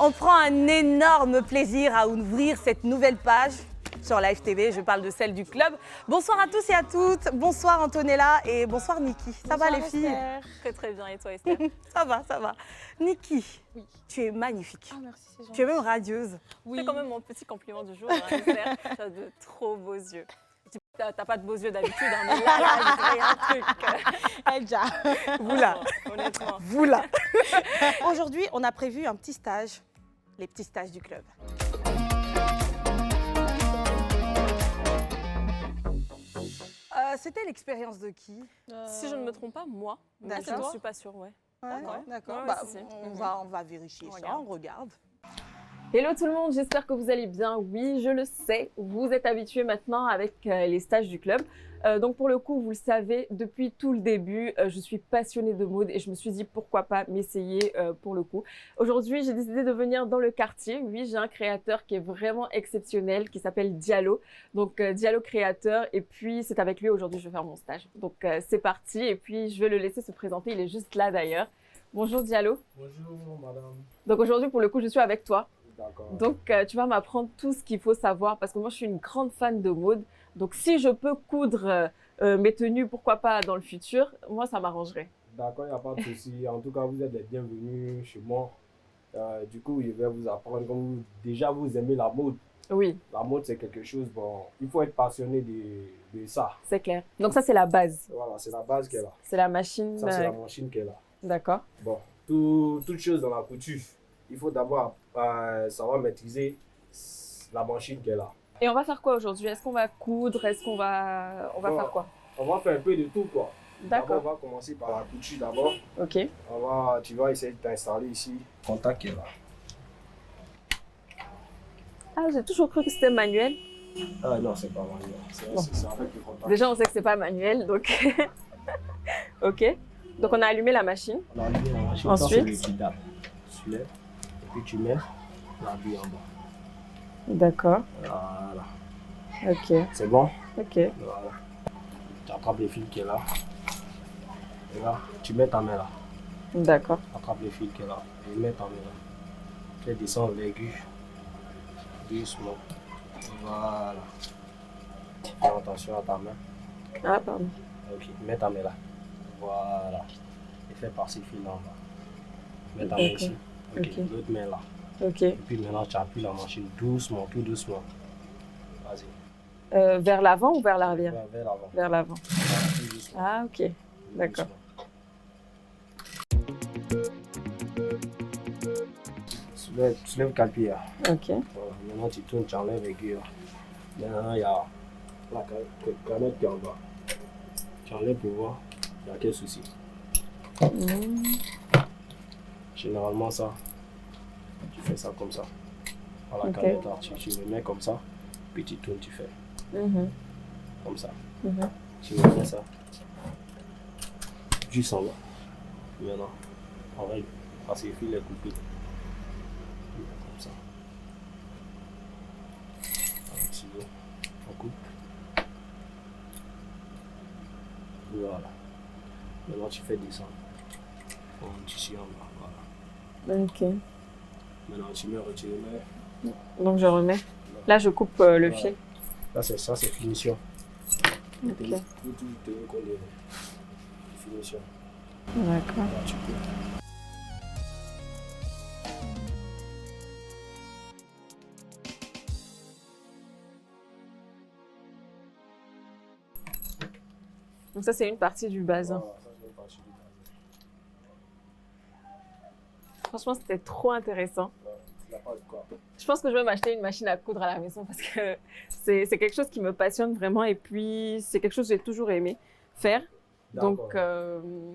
On prend un énorme plaisir à ouvrir cette nouvelle page sur Live TV, je parle de celle du club. Bonsoir à tous et à toutes, bonsoir Antonella et bonsoir Niki. Ça va les filles? Esther. Très très bien, et toi Esther? Ça va, ça va. Niki, Oui. tu es magnifique. Ah merci, c'est gentil. Tu es même radieuse. C'est quand même mon petit compliment du jour, hein, Esther. Tu as de trop beaux yeux. T'as pas de beaux yeux d'habitude, hein, mais là, je dirais un truc. Elja. Vous là, Honnêtement. vous là. Aujourd'hui, on a prévu un petit stage, les petits stages du club. C'était l'expérience de qui? Si je ne me trompe pas, moi. Mais D'accord. je ne suis pas sûre, ouais. D'accord. Ouais, Bah, si, si. on va vérifier ça, on regarde. Hello tout le monde, j'espère que vous allez bien. Oui, je le sais, vous êtes habitués maintenant avec les stages du club. Donc pour le coup, vous le savez, depuis tout le début, je suis passionnée de mode et je me suis dit pourquoi pas m'essayer pour le coup. Aujourd'hui, j'ai décidé de venir dans le quartier. Oui, j'ai un créateur qui est vraiment exceptionnel, qui s'appelle Diallo. Donc Diallo créateur, et puis c'est avec lui aujourd'hui je vais faire mon stage. Donc c'est parti et puis je vais le laisser se présenter, il est juste là d'ailleurs. Bonjour Diallo. Bonjour madame. Donc aujourd'hui pour le coup, je suis avec toi. D'accord. Donc, tu vas m'apprendre tout ce qu'il faut savoir parce que moi, je suis une grande fan de mode. Donc, si je peux coudre mes tenues, pourquoi pas dans le futur, moi, ça m'arrangerait. D'accord, il n'y a pas de souci. En tout cas, vous êtes les bienvenus chez moi. Du coup, je vais vous apprendre comme déjà vous aimez la mode. Oui, La mode, c'est quelque chose, bon, il faut être passionné de ça. c'est clair. Donc, ça, c'est la base. Voilà, c'est la base qu'elle a. C'est la machine. Ça, c'est la machine qu'elle a. D'accord. Bon, toute chose dans la couture, il faut d'abord savoir maîtriser la machine qu'elle a. Et on va faire quoi aujourd'hui? Est-ce qu'on va coudre? Est-ce qu'on va... On va Bon, faire quoi? On va faire un peu de tout, quoi. D'abord, D'accord. on va commencer par la couture d'abord. Ok. Tu vas essayer de t'installer ici. Contact qu'elle a. Ah, j'ai toujours cru que c'était manuel. Ah non, c'est pas manuel. C'est avec le contact. Déjà, on sait que c'est pas manuel, donc... Ok. Donc, on a allumé la machine. On a allumé la machine. Ensuite? Ça, c'est le petit dab. Tu lèves et puis tu mets l'aiguille en bas. D'accord. Voilà. Ok. C'est bon? Ok. Voilà. Tu attrapes les fils qui est là. Et là, tu mets ta main là. D'accord. Attrape les fils qui est là. Et mets ta main là. Tu descends l'aiguille. Doucement. Voilà. Fais attention à ta main. Ah, pardon. Ok, mets ta main là. Voilà. Et fais passer le fil là en bas. Mets ta main Ok. ici. Ok, Ok. l'autre main là. Ok. Et puis maintenant, tu appuies la machine doucement, tout doucement. Vas-y. Vers l'avant ou vers l'arrière? Vers l'avant. Vers l'avant. Voilà, tout doucement. Ah, ok. Tout D'accord. doucement. Soulève le pied là. Ok. Voilà. Maintenant, tu tournes, tu enlèves l'aiguille là. Maintenant, il y a la canette qui est en bas. Tu enlèves pour voir. Il y a quel souci. Mmh. Généralement, ça, tu fais ça comme ça. Voilà, Ok. canette là, tu le mets comme ça. Puis tu tournes, tu fais Mhm. comme ça. Mhm. Tu mets ça. Juste en bas. Maintenant, on règle. Parce que le fil est coupé. Comme ça. Avec le ciseau, on coupe. Voilà. Maintenant, tu fais descendre. On tissu en bas. Voilà. Ok. Maintenant, tu mets, tu remets. Donc je remets. Là, je coupe le Voilà. fil. Là, c'est ça, c'est finition. Ok. Tout qu'on est. Finition. D'accord. Là, tu peux. Donc ça, c'est une partie du bazin. Voilà, ça, c'est une partie du bazar. Franchement, c'était trop intéressant. Il n'y a pas de quoi. Je pense que je vais m'acheter une machine à coudre à la maison parce que c'est quelque chose qui me passionne vraiment et puis c'est quelque chose que j'ai toujours aimé faire. Donc,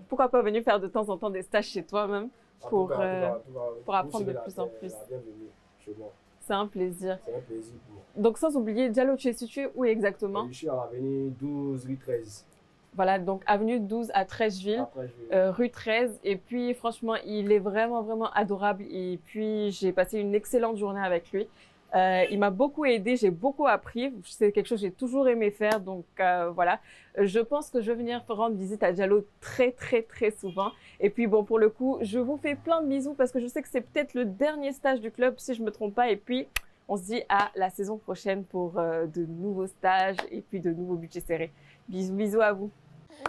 pourquoi pas venir faire de temps en temps des stages chez toi même pour apprendre de plus en plus. Bienvenue chez moi. C'est un plaisir. C'est un plaisir pour moi. Donc sans oublier, Diallo, tu es situé où exactement? Je suis à l'avenue 12 rue 13. Voilà, donc avenue 12 à Treichville, Après, je rue 13. Et puis franchement, il est vraiment, vraiment adorable. Et puis j'ai passé une excellente journée avec lui. Il m'a beaucoup aidé, j'ai beaucoup appris. C'est quelque chose que j'ai toujours aimé faire. Donc voilà, je pense que je vais venir rendre visite à Diallo très, très, très souvent. Et puis bon, pour le coup, je vous fais plein de bisous parce que je sais que c'est peut-être le dernier stage du club, si je ne me trompe pas. Et puis, on se dit à la saison prochaine pour de nouveaux stages et puis de nouveaux budgets serrés. Bisous, bisous à vous.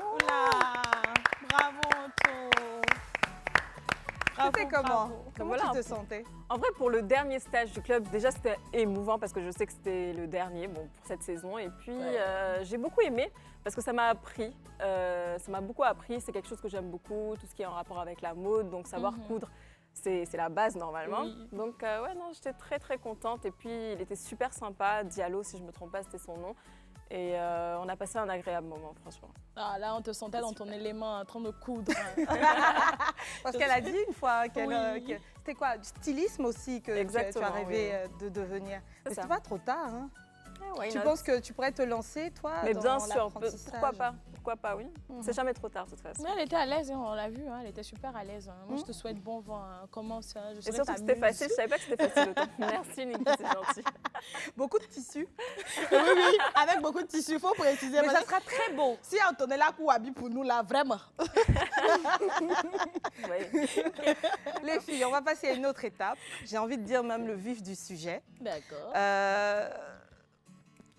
Oula, bravo Anto. C'était comment? Comment Voilà, tu te sentais? En vrai, pour le dernier stage du club, déjà c'était émouvant parce que je sais que c'était le dernier pour cette saison. Et puis j'ai beaucoup aimé parce que ça m'a appris, ça m'a beaucoup appris. C'est quelque chose que j'aime beaucoup, tout ce qui est en rapport avec la mode, donc savoir coudre. C'est la base normalement. Oui. Donc ouais, non, j'étais très très contente. Et puis il était super sympa, Diallo si je ne me trompe pas, c'était son nom. Et on a passé un agréable moment, franchement. Ah, là, on te sentait dans ton élément en train de coudre. Parce qu'elle a dit une fois qu'elle... Oui. C'était quoi? Du stylisme aussi que tu as Exactement, rêvé de devenir. Mais ça. c'est pas trop tard, hein? Why Tu not? penses que tu pourrais te lancer, toi, Mais dans bien sûr, l'apprentissage? pourquoi pas, oui. C'est jamais trop tard de toute façon. Mais elle était à l'aise, hein, on l'a vu, hein, elle était super à l'aise. Hein. Moi, je te souhaite bon vent. Hein. Commence, hein, je Et serai surtout ta que c'était muse. facile, je savais pas que c'était facile autant. Merci Niki, c'est gentil. Beaucoup de tissus. Oui, avec beaucoup de tissus, il faut préciser. Mais parce ça sera très beau. Si Antonella habille pour nous, là, vraiment. Ouais. Les filles, on va passer à une autre étape. J'ai envie de dire même le vif du sujet. D'accord.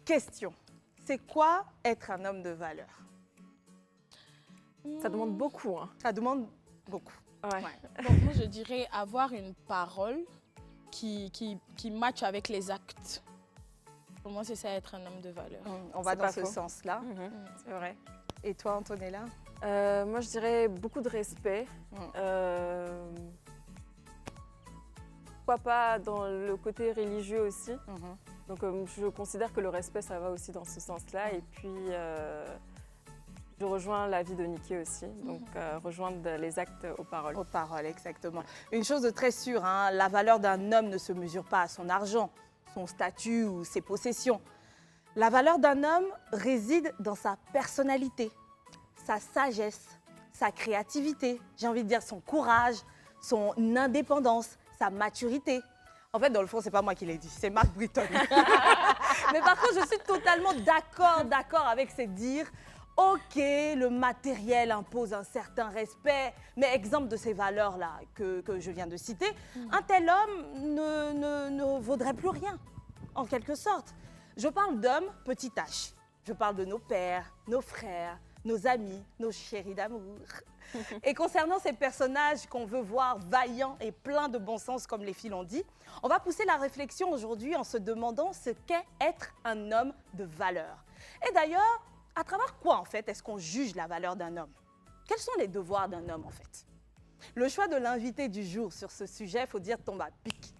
Question. C'est quoi être un homme de valeur? Ça demande beaucoup. Hein. Ça demande beaucoup. Ouais. Donc, moi, je dirais avoir une parole qui matche avec les actes. Pour moi, c'est ça, être un homme de valeur. On va C'est dans pas ce faux. sens-là. C'est vrai. Et toi, Antonella? Moi, je dirais beaucoup de respect. Pourquoi pas dans le côté religieux aussi. Donc, je considère que le respect, ça va aussi dans ce sens-là. Et puis, je rejoins l'avis de Niki aussi. Donc, rejoindre les actes aux paroles. Aux paroles, exactement. Une chose de très sûre, hein, la valeur d'un homme ne se mesure pas à son argent, son statut ou ses possessions. La valeur d'un homme réside dans sa personnalité, sa sagesse, sa créativité, j'ai envie de dire son courage, son indépendance, sa maturité. En fait, dans le fond, c'est pas moi qui l'ai dit, c'est Marc Britton. Mais par contre, je suis totalement d'accord avec ces dires. Ok, le matériel impose un certain respect, mais exemple de ces valeurs-là que je viens de citer, un tel homme ne vaudrait plus rien, en quelque sorte. Je parle d'hommes petit h. Je parle de nos pères, nos frères, nos amis, nos chéris d'amour. Et concernant ces personnages qu'on veut voir vaillants et pleins de bon sens, comme les filles l'ont dit, on va pousser la réflexion aujourd'hui en se demandant ce qu'est être un homme de valeur. Et d'ailleurs, à travers quoi, en fait, est-ce qu'on juge la valeur d'un homme? Quels sont les devoirs d'un homme, en fait? Le choix de l'invité du jour sur ce sujet, il faut dire, tombe à pic.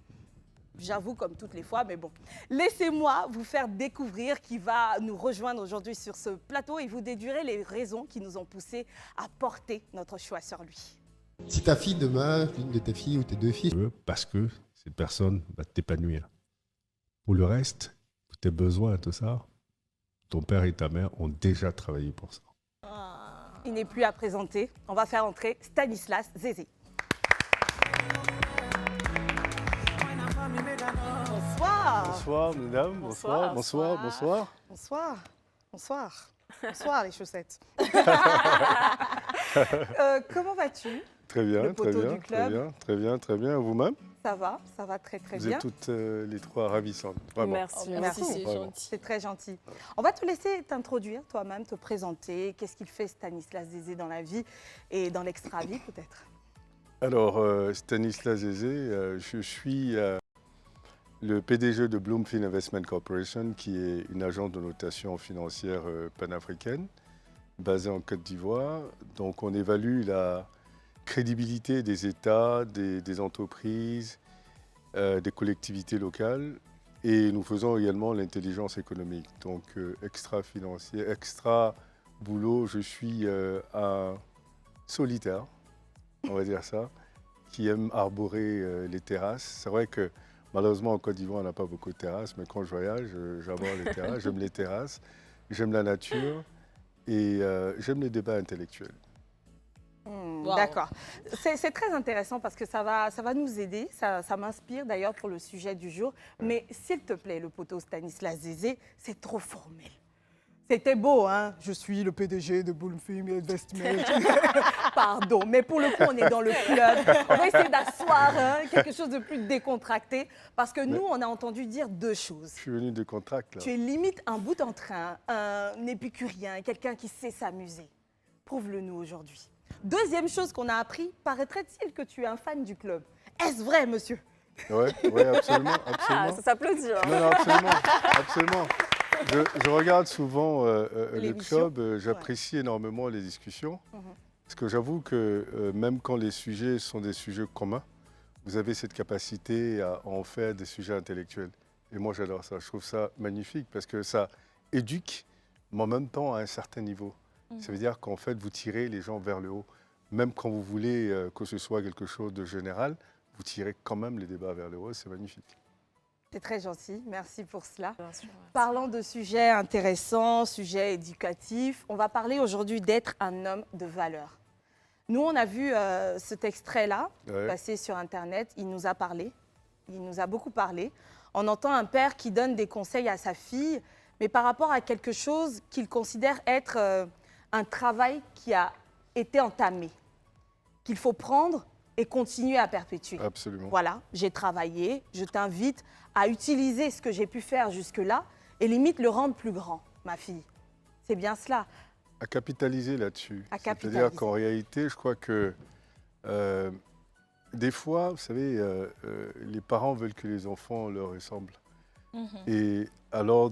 J'avoue, comme toutes les fois, mais bon. Laissez-moi vous faire découvrir qui va nous rejoindre aujourd'hui sur ce plateau et vous déduirez les raisons qui nous ont poussés à porter notre choix sur lui. Si ta fille demain, l'une de tes filles ou tes deux filles, parce que cette personne va t'épanouir. Pour le reste, pour tes besoins et tout ça, ton père et ta mère ont déjà travaillé pour ça. Il n'est plus à présenter. On va faire entrer Stanislas Zézé. Bonsoir. Bonsoir, mesdames. Bonsoir, bonsoir, bonsoir. Bonsoir. Bonsoir. Bonsoir, les chaussettes. Comment vas-tu? Très bien, Le très poteau bien, du très club. bien, très bien, très bien. Vous-même? Ça va très Vous bien. êtes toutes les trois ravissantes. Vraiment. Merci. Merci, c'est Vraiment. gentil. C'est très gentil. On va te laisser t'introduire toi-même, te présenter. Qu'est-ce qu'il fait Stanislas Zézé dans la vie et dans l'extra-vie peut-être? Alors, Stanislas Zézé, je suis le PDG de Bloomfield Investment Corporation, qui est une agence de notation financière panafricaine, basée en Côte d'Ivoire. Donc, on évalue la crédibilité des États, des entreprises, des collectivités locales. Et nous faisons également l'intelligence économique. Donc, extra-financier, extra-boulot, je suis un solitaire, on va dire ça, qui aime arborer les terrasses. C'est vrai que malheureusement en Côte d'Ivoire, on n'a pas beaucoup de terrasses, mais quand je voyage, j'arbore les terrasses, j'aime les terrasses, j'aime la nature et j'aime les débats intellectuels. Wow. D'accord. C'est très intéressant parce que ça va nous aider. Ça m'inspire d'ailleurs pour le sujet du jour. Mais s'il te plaît, le poteau Stanislas Zézé, c'est trop formel. C'était beau, hein? Je suis le PDG de Bloomfilm Investment. Pardon, mais pour le coup, on est dans le club. On va essayer d'asseoir quelque chose de plus décontracté parce que nous, on a entendu dire deux choses. Je suis venu de contract là. Tu es limite un bout en train, un épicurien, quelqu'un qui sait s'amuser. Prouve-le-nous aujourd'hui. Deuxième chose qu'on a appris, paraîtrait-il que tu es un fan du club. Est-ce vrai, monsieur? Oui, absolument, Ah, absolument. ça s'applaudit. Hein. Non, absolument. Je regarde souvent le L'émission. club, j'apprécie énormément les discussions, Mhm. parce que j'avoue que même quand les sujets sont des sujets communs, vous avez cette capacité à en faire des sujets intellectuels. Et moi, j'adore ça. Je trouve ça magnifique, parce que ça éduque, mais en même temps à un certain niveau. Ça veut dire qu'en fait, vous tirez les gens vers le haut. Même quand vous voulez que ce soit quelque chose de général, vous tirez quand même les débats vers le haut. C'est magnifique. C'est très gentil, merci pour cela. Bien sûr, ouais. Parlant de sujets intéressants, sujets éducatifs, on va parler aujourd'hui d'être un homme de valeur. Nous, on a vu cet extrait-là Ouais. passer sur Internet. Il nous a parlé, il nous a beaucoup parlé. On entend un père qui donne des conseils à sa fille, mais par rapport à quelque chose qu'il considère être un travail qui a été entamé, qu'il faut prendre et continuer à perpétuer. Absolument. Voilà, j'ai travaillé, je t'invite à utiliser ce que j'ai pu faire jusque-là et limite le rendre plus grand, ma fille. C'est bien cela. À capitaliser là-dessus. À C'est-à-dire capitaliser. qu'en réalité, je crois que des fois, vous savez, les parents veulent que les enfants leur ressemblent. Mhm. Et alors,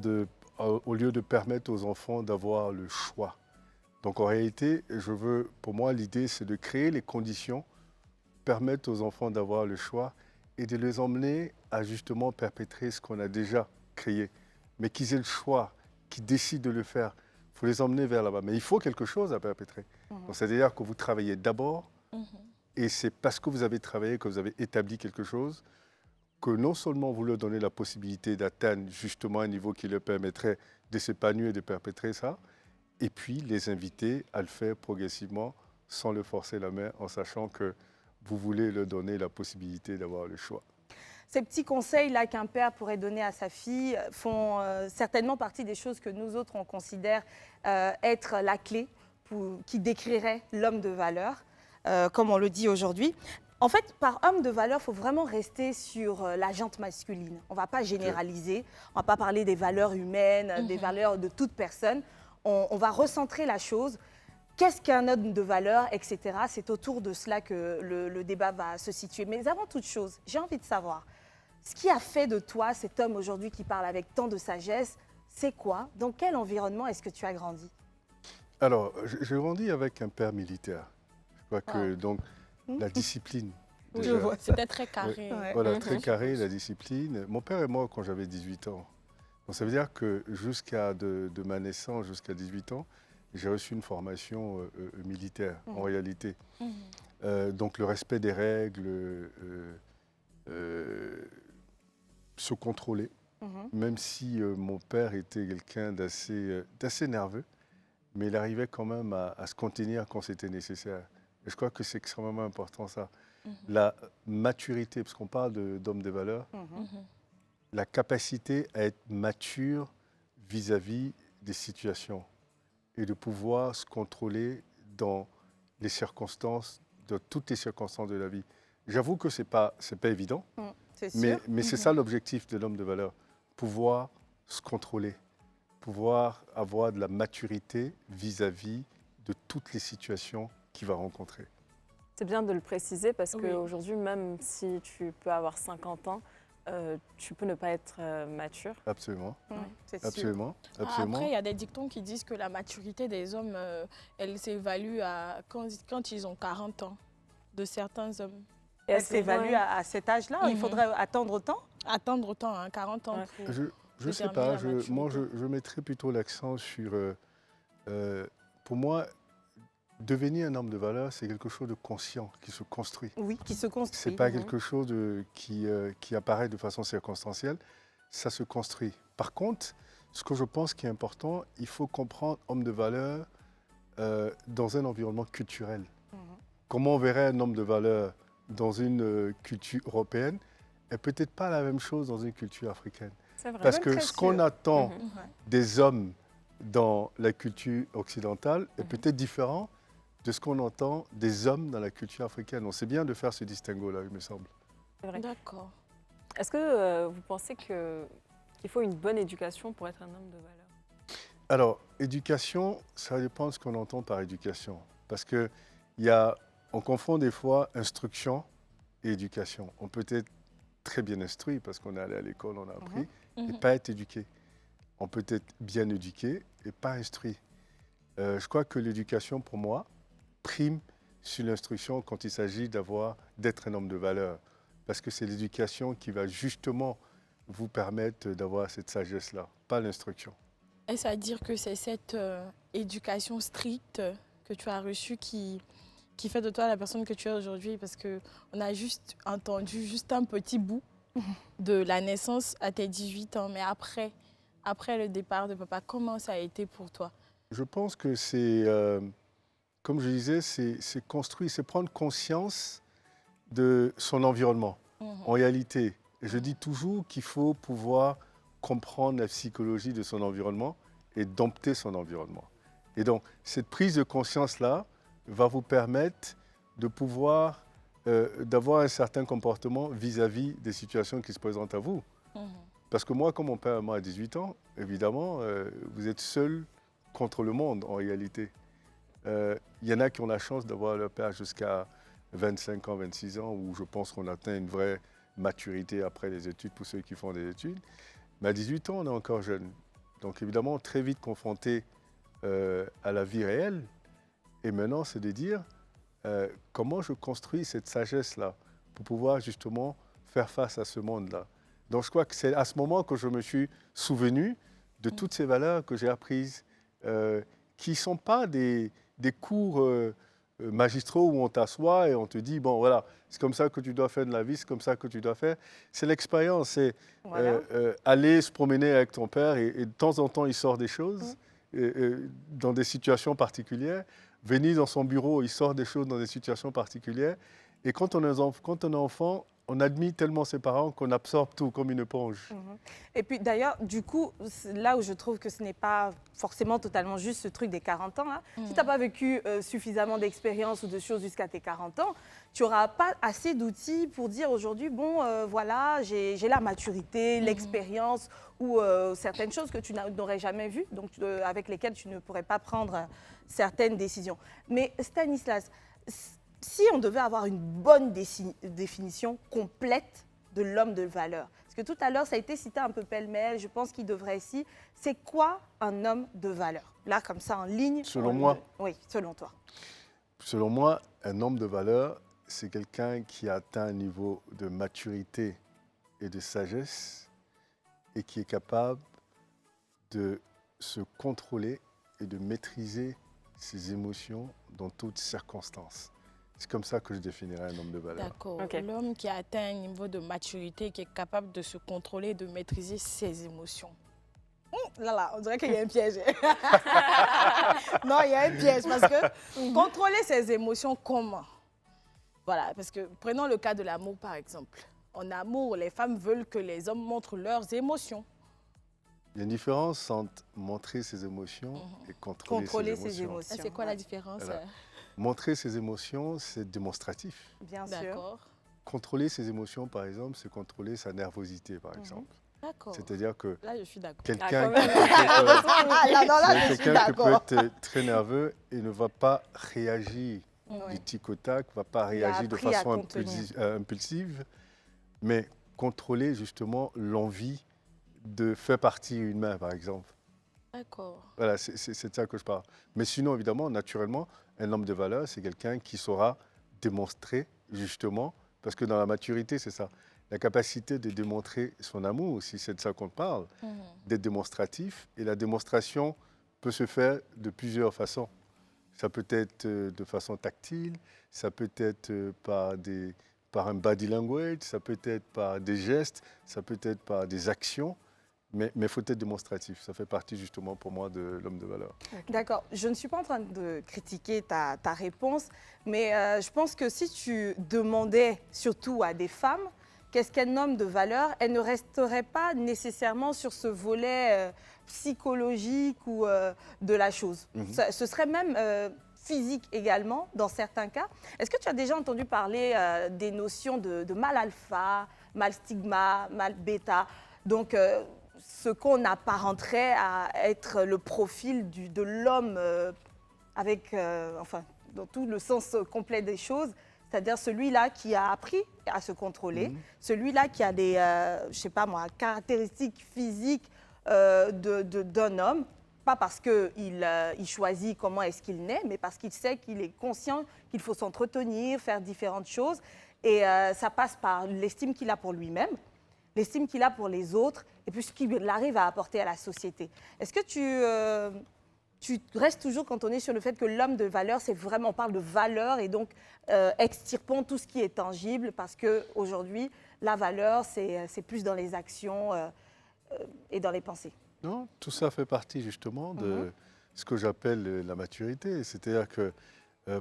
au lieu de permettre aux enfants d'avoir le choix. Donc en réalité, pour moi, l'idée, c'est de créer les conditions, permettre aux enfants d'avoir le choix et de les emmener à justement perpétrer ce qu'on a déjà créé. Mais qu'ils aient le choix, qu'ils décident de le faire. Il faut les emmener vers là-bas. Mais il faut quelque chose à perpétrer. Donc c'est-à-dire que vous travaillez d'abord, Mhm. et c'est parce que vous avez travaillé, que vous avez établi quelque chose, que non seulement vous leur donnez la possibilité d'atteindre justement un niveau qui leur permettrait de s'épanouir et de perpétrer ça, et puis les inviter à le faire progressivement sans leur forcer la main, en sachant que vous voulez leur donner la possibilité d'avoir le choix. Ces petits conseils-là qu'un père pourrait donner à sa fille font certainement partie des choses que nous autres, on considère être la clé qui décrirait l'homme de valeur, comme on le dit aujourd'hui. En fait, par homme de valeur, il faut vraiment rester sur la jante masculine. On ne va pas généraliser, on ne va pas parler des valeurs humaines, des valeurs de toute personne. On va recentrer la chose. Qu'est-ce qu'un homme de valeur, etc. C'est autour de cela que le débat va se situer. Mais avant toute chose, j'ai envie de savoir, ce qui a fait de toi cet homme aujourd'hui qui parle avec tant de sagesse, c'est quoi? Dans quel environnement est-ce que tu as grandi? Alors, j'ai grandi avec un père militaire. Je crois que donc la discipline. Oui, déjà, je vois. C'était très carré. Ouais. Voilà, très carré, la discipline. Mon père est mort quand j'avais 18 ans. Donc ça veut dire que jusqu'à de ma naissance, jusqu'à 18 ans, j'ai reçu une formation militaire, en réalité. Mhm. Donc le respect des règles, se contrôler, même si mon père était quelqu'un d'assez nerveux, mais il arrivait quand même à se contenir quand c'était nécessaire. Et je crois que c'est extrêmement important ça. La maturité, parce qu'on parle d'homme de valeur, la capacité à être mature vis-à-vis des situations et de pouvoir se contrôler dans les circonstances, dans toutes les circonstances de la vie. J'avoue que c'est pas évident, C'est sûr. mais c'est ça l'objectif de l'homme de valeur, pouvoir se contrôler, pouvoir avoir de la maturité vis-à-vis de toutes les situations qu'il va rencontrer. C'est bien de le préciser parce Oui. qu'aujourd'hui, même si tu peux avoir 50 ans, tu peux ne pas être mature. Absolument, C'est sûr. absolument, Ah, absolument. après, il y a des dictons qui disent que la maturité des hommes, elle s'évalue quand ils ont 40 ans, de certains hommes. Et Elle est-ce que- s'évalue ouais. à cet âge-là. Il Mhm. faudrait attendre autant. Attendre autant, hein, 40 ans. Ouais. Pour... Je ne sais déterminer pas, la maturité. moi je mettrais plutôt l'accent sur, pour moi, devenir un homme de valeur, c'est quelque chose de conscient, qui se construit. Oui, qui se Ce construit. n'est pas quelque chose qui apparaît de façon circonstancielle, ça se construit. Par contre, ce que je pense qui est important, il faut comprendre homme de valeur dans un environnement culturel. comment on verrait un homme de valeur dans une culture européenne est peut-être pas la même chose dans une culture africaine. C'est vrai. Parce même que très ce qu'on sûr. attend Mhm. Ouais. des hommes dans la culture occidentale est Mhm. peut-être différent de ce qu'on entend des hommes dans la culture africaine. Donc c'est bien de faire ce distinguo-là, il me semble. C'est vrai. D'accord. Est-ce que vous pensez qu'il faut une bonne éducation pour être un homme de valeur? Alors, éducation, ça dépend de ce qu'on entend par éducation. Parce que on confond des fois instruction et éducation. On peut être très bien instruit parce qu'on est allé à l'école, on a appris, et Mhm. pas être éduqué. On peut être bien éduqué et pas instruit. Je crois que l'éducation, pour moi, prime sur l'instruction quand il s'agit d'être un homme de valeur. Parce que c'est l'éducation qui va justement vous permettre d'avoir cette sagesse-là, pas l'instruction. Est-ce à dire que c'est cette éducation stricte que tu as reçue qui fait de toi la personne que tu es aujourd'hui? Parce qu'on a juste entendu juste un petit bout de la naissance à tes 18 ans, mais après le départ de papa, comment ça a été pour toi? Je pense que c'est, comme je disais, c'est construire, c'est prendre conscience de son environnement. Mhm. En réalité, je dis toujours qu'il faut pouvoir comprendre la psychologie de son environnement et dompter son environnement. Et donc, cette prise de conscience-là va vous permettre de pouvoir, d'avoir un certain comportement vis-à-vis des situations qui se présentent à vous. Mhm. Parce que moi, comme mon père a 18 ans, évidemment, vous êtes seul contre le monde en réalité. Il y en a qui ont la chance d'avoir leur père jusqu'à 25 ans, 26 ans, où je pense qu'on atteint une vraie maturité après les études pour ceux qui font des études. Mais à 18 ans, on est encore jeune. Donc évidemment, très vite confronté à la vie réelle. Et maintenant, c'est de dire comment je construis cette sagesse-là pour pouvoir justement faire face à ce monde-là. Donc je crois que c'est à ce moment que je me suis souvenu de toutes ces valeurs que j'ai apprises, qui ne sont pas des cours magistraux où on t'assoit et on te dit, bon voilà, c'est comme ça que tu dois faire de la vie, c'est comme ça que tu dois faire. C'est l'expérience, c'est Voilà. aller se promener avec ton père et de temps en temps il sort des choses dans des situations particulières. Venir dans son bureau, il sort des choses dans des situations particulières. Et quand on est enfant, on admire tellement ses parents qu'on absorbe tout comme une éponge. Mhm. Et puis d'ailleurs, du coup, c'est là où je trouve que ce n'est pas forcément totalement juste ce truc des 40 ans. Là. Si tu n'as pas vécu suffisamment d'expérience ou de choses jusqu'à tes 40 ans, tu n'auras pas assez d'outils pour dire aujourd'hui, bon, voilà, j'ai la maturité, l'expérience ou certaines choses que tu n'aurais jamais vues, donc avec lesquelles tu ne pourrais pas prendre certaines décisions. Mais Stanislas, si on devait avoir une bonne définition complète de l'homme de valeur, parce que tout à l'heure, ça a été cité un peu pêle-mêle, je pense qu'il devrait ici, c'est quoi un homme de valeur? Là, comme ça, en ligne. Selon moi? Oui, selon toi. Selon moi, un homme de valeur, c'est quelqu'un qui a atteint un niveau de maturité et de sagesse et qui est capable de se contrôler et de maîtriser ses émotions dans toutes circonstances. C'est comme ça que je définirais un homme de valeur. D'accord. Ok. L'homme qui a atteint un niveau de maturité, qui est capable de se contrôler, de maîtriser ses émotions. Là, on dirait qu'il y a un piège. Non, il y a un piège parce que contrôler ses émotions, comment? Voilà, parce que prenons le cas de l'amour par exemple. En amour, les femmes veulent que les hommes montrent leurs émotions. Il y a une différence entre montrer ses émotions et Contrôler ses ses émotions. émotions. C'est quoi ouais. la différence? Voilà. Montrer ses émotions, c'est démonstratif. Bien sûr. D'accord. Contrôler ses émotions, par exemple, c'est contrôler sa nervosité, par exemple. D'accord. C'est-à-dire que Là, je suis d'accord. quelqu'un quand même. Ah, là, c'est je suis quelqu'un qui peut d'accord. être très nerveux et ne va pas réagir Ouais. du tic au tac, ne va pas Il a réagir de appris à façon contenir. impulsive, mais contrôler justement l'envie de faire partir une main, par exemple. D'accord. Voilà, c'est de ça que je parle. Mais sinon, évidemment, naturellement, un homme de valeur, c'est quelqu'un qui saura démontrer, justement, parce que dans la maturité, c'est ça, la capacité de démontrer son amour, si c'est de ça qu'on parle, d'être démonstratif. Et la démonstration peut se faire de plusieurs façons. Ça peut être de façon tactile, ça peut être par un body language, ça peut être par des gestes, ça peut être par des actions. Mais il faut être démonstratif. Ça fait partie justement pour moi de l'homme de valeur. D'accord. Je ne suis pas en train de critiquer ta réponse, mais je pense que si tu demandais surtout à des femmes qu'est-ce qu'un homme de valeur, elles ne resteraient pas nécessairement sur ce volet psychologique ou de la chose. Ce serait même physique également dans certains cas. Est-ce que tu as déjà entendu parler des notions de mâle alpha, mâle stigma, mâle bêta? Donc, ce qu'on apparenterait à être le profil de l'homme avec, enfin, dans tout le sens complet des choses, c'est-à-dire celui-là qui a appris à se contrôler, celui-là qui a des, je sais pas moi, caractéristiques physiques d'un homme, pas parce qu'il il choisit comment est-ce qu'il naît, mais parce qu'il sait qu'il est conscient qu'il faut s'entretenir, faire différentes choses. Et ça passe par l'estime qu'il a pour lui-même, l'estime qu'il a pour les autres, et puis ce qu'il arrive à apporter à la société. Est-ce que tu restes toujours cantonné sur le fait que l'homme de valeur, c'est vraiment, on parle de valeur, et donc extirpons tout ce qui est tangible, parce qu'aujourd'hui, la valeur, c'est plus dans les actions et dans les pensées. Non, tout ça fait partie justement de ce que j'appelle la maturité. C'est-à-dire que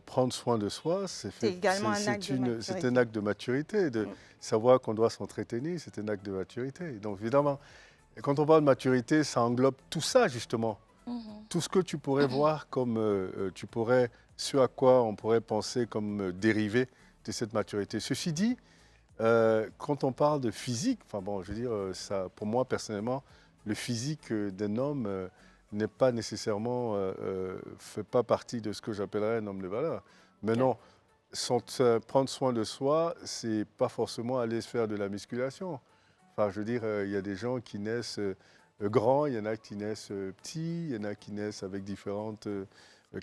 prendre soin de soi, c'est également un acte de maturité. C'est un acte de maturité. De savoir qu'on doit s'entretenir, c'est un acte de maturité. Donc évidemment, quand on parle de maturité, ça englobe tout ça justement. Tout ce que tu pourrais voir comme, ce à quoi on pourrait penser comme dérivé de cette maturité. Ceci dit, quand on parle de physique, enfin bon, je veux dire, ça, pour moi personnellement, le physique d'un homme n'est pas nécessairement, fait pas partie de ce que j'appellerais un homme de valeur. Mais non, prendre soin de soi, c'est pas forcément aller se faire de la musculation. Enfin, je veux dire, il y a des gens qui naissent grands, il y en a qui naissent petits, il y en a qui naissent avec différentes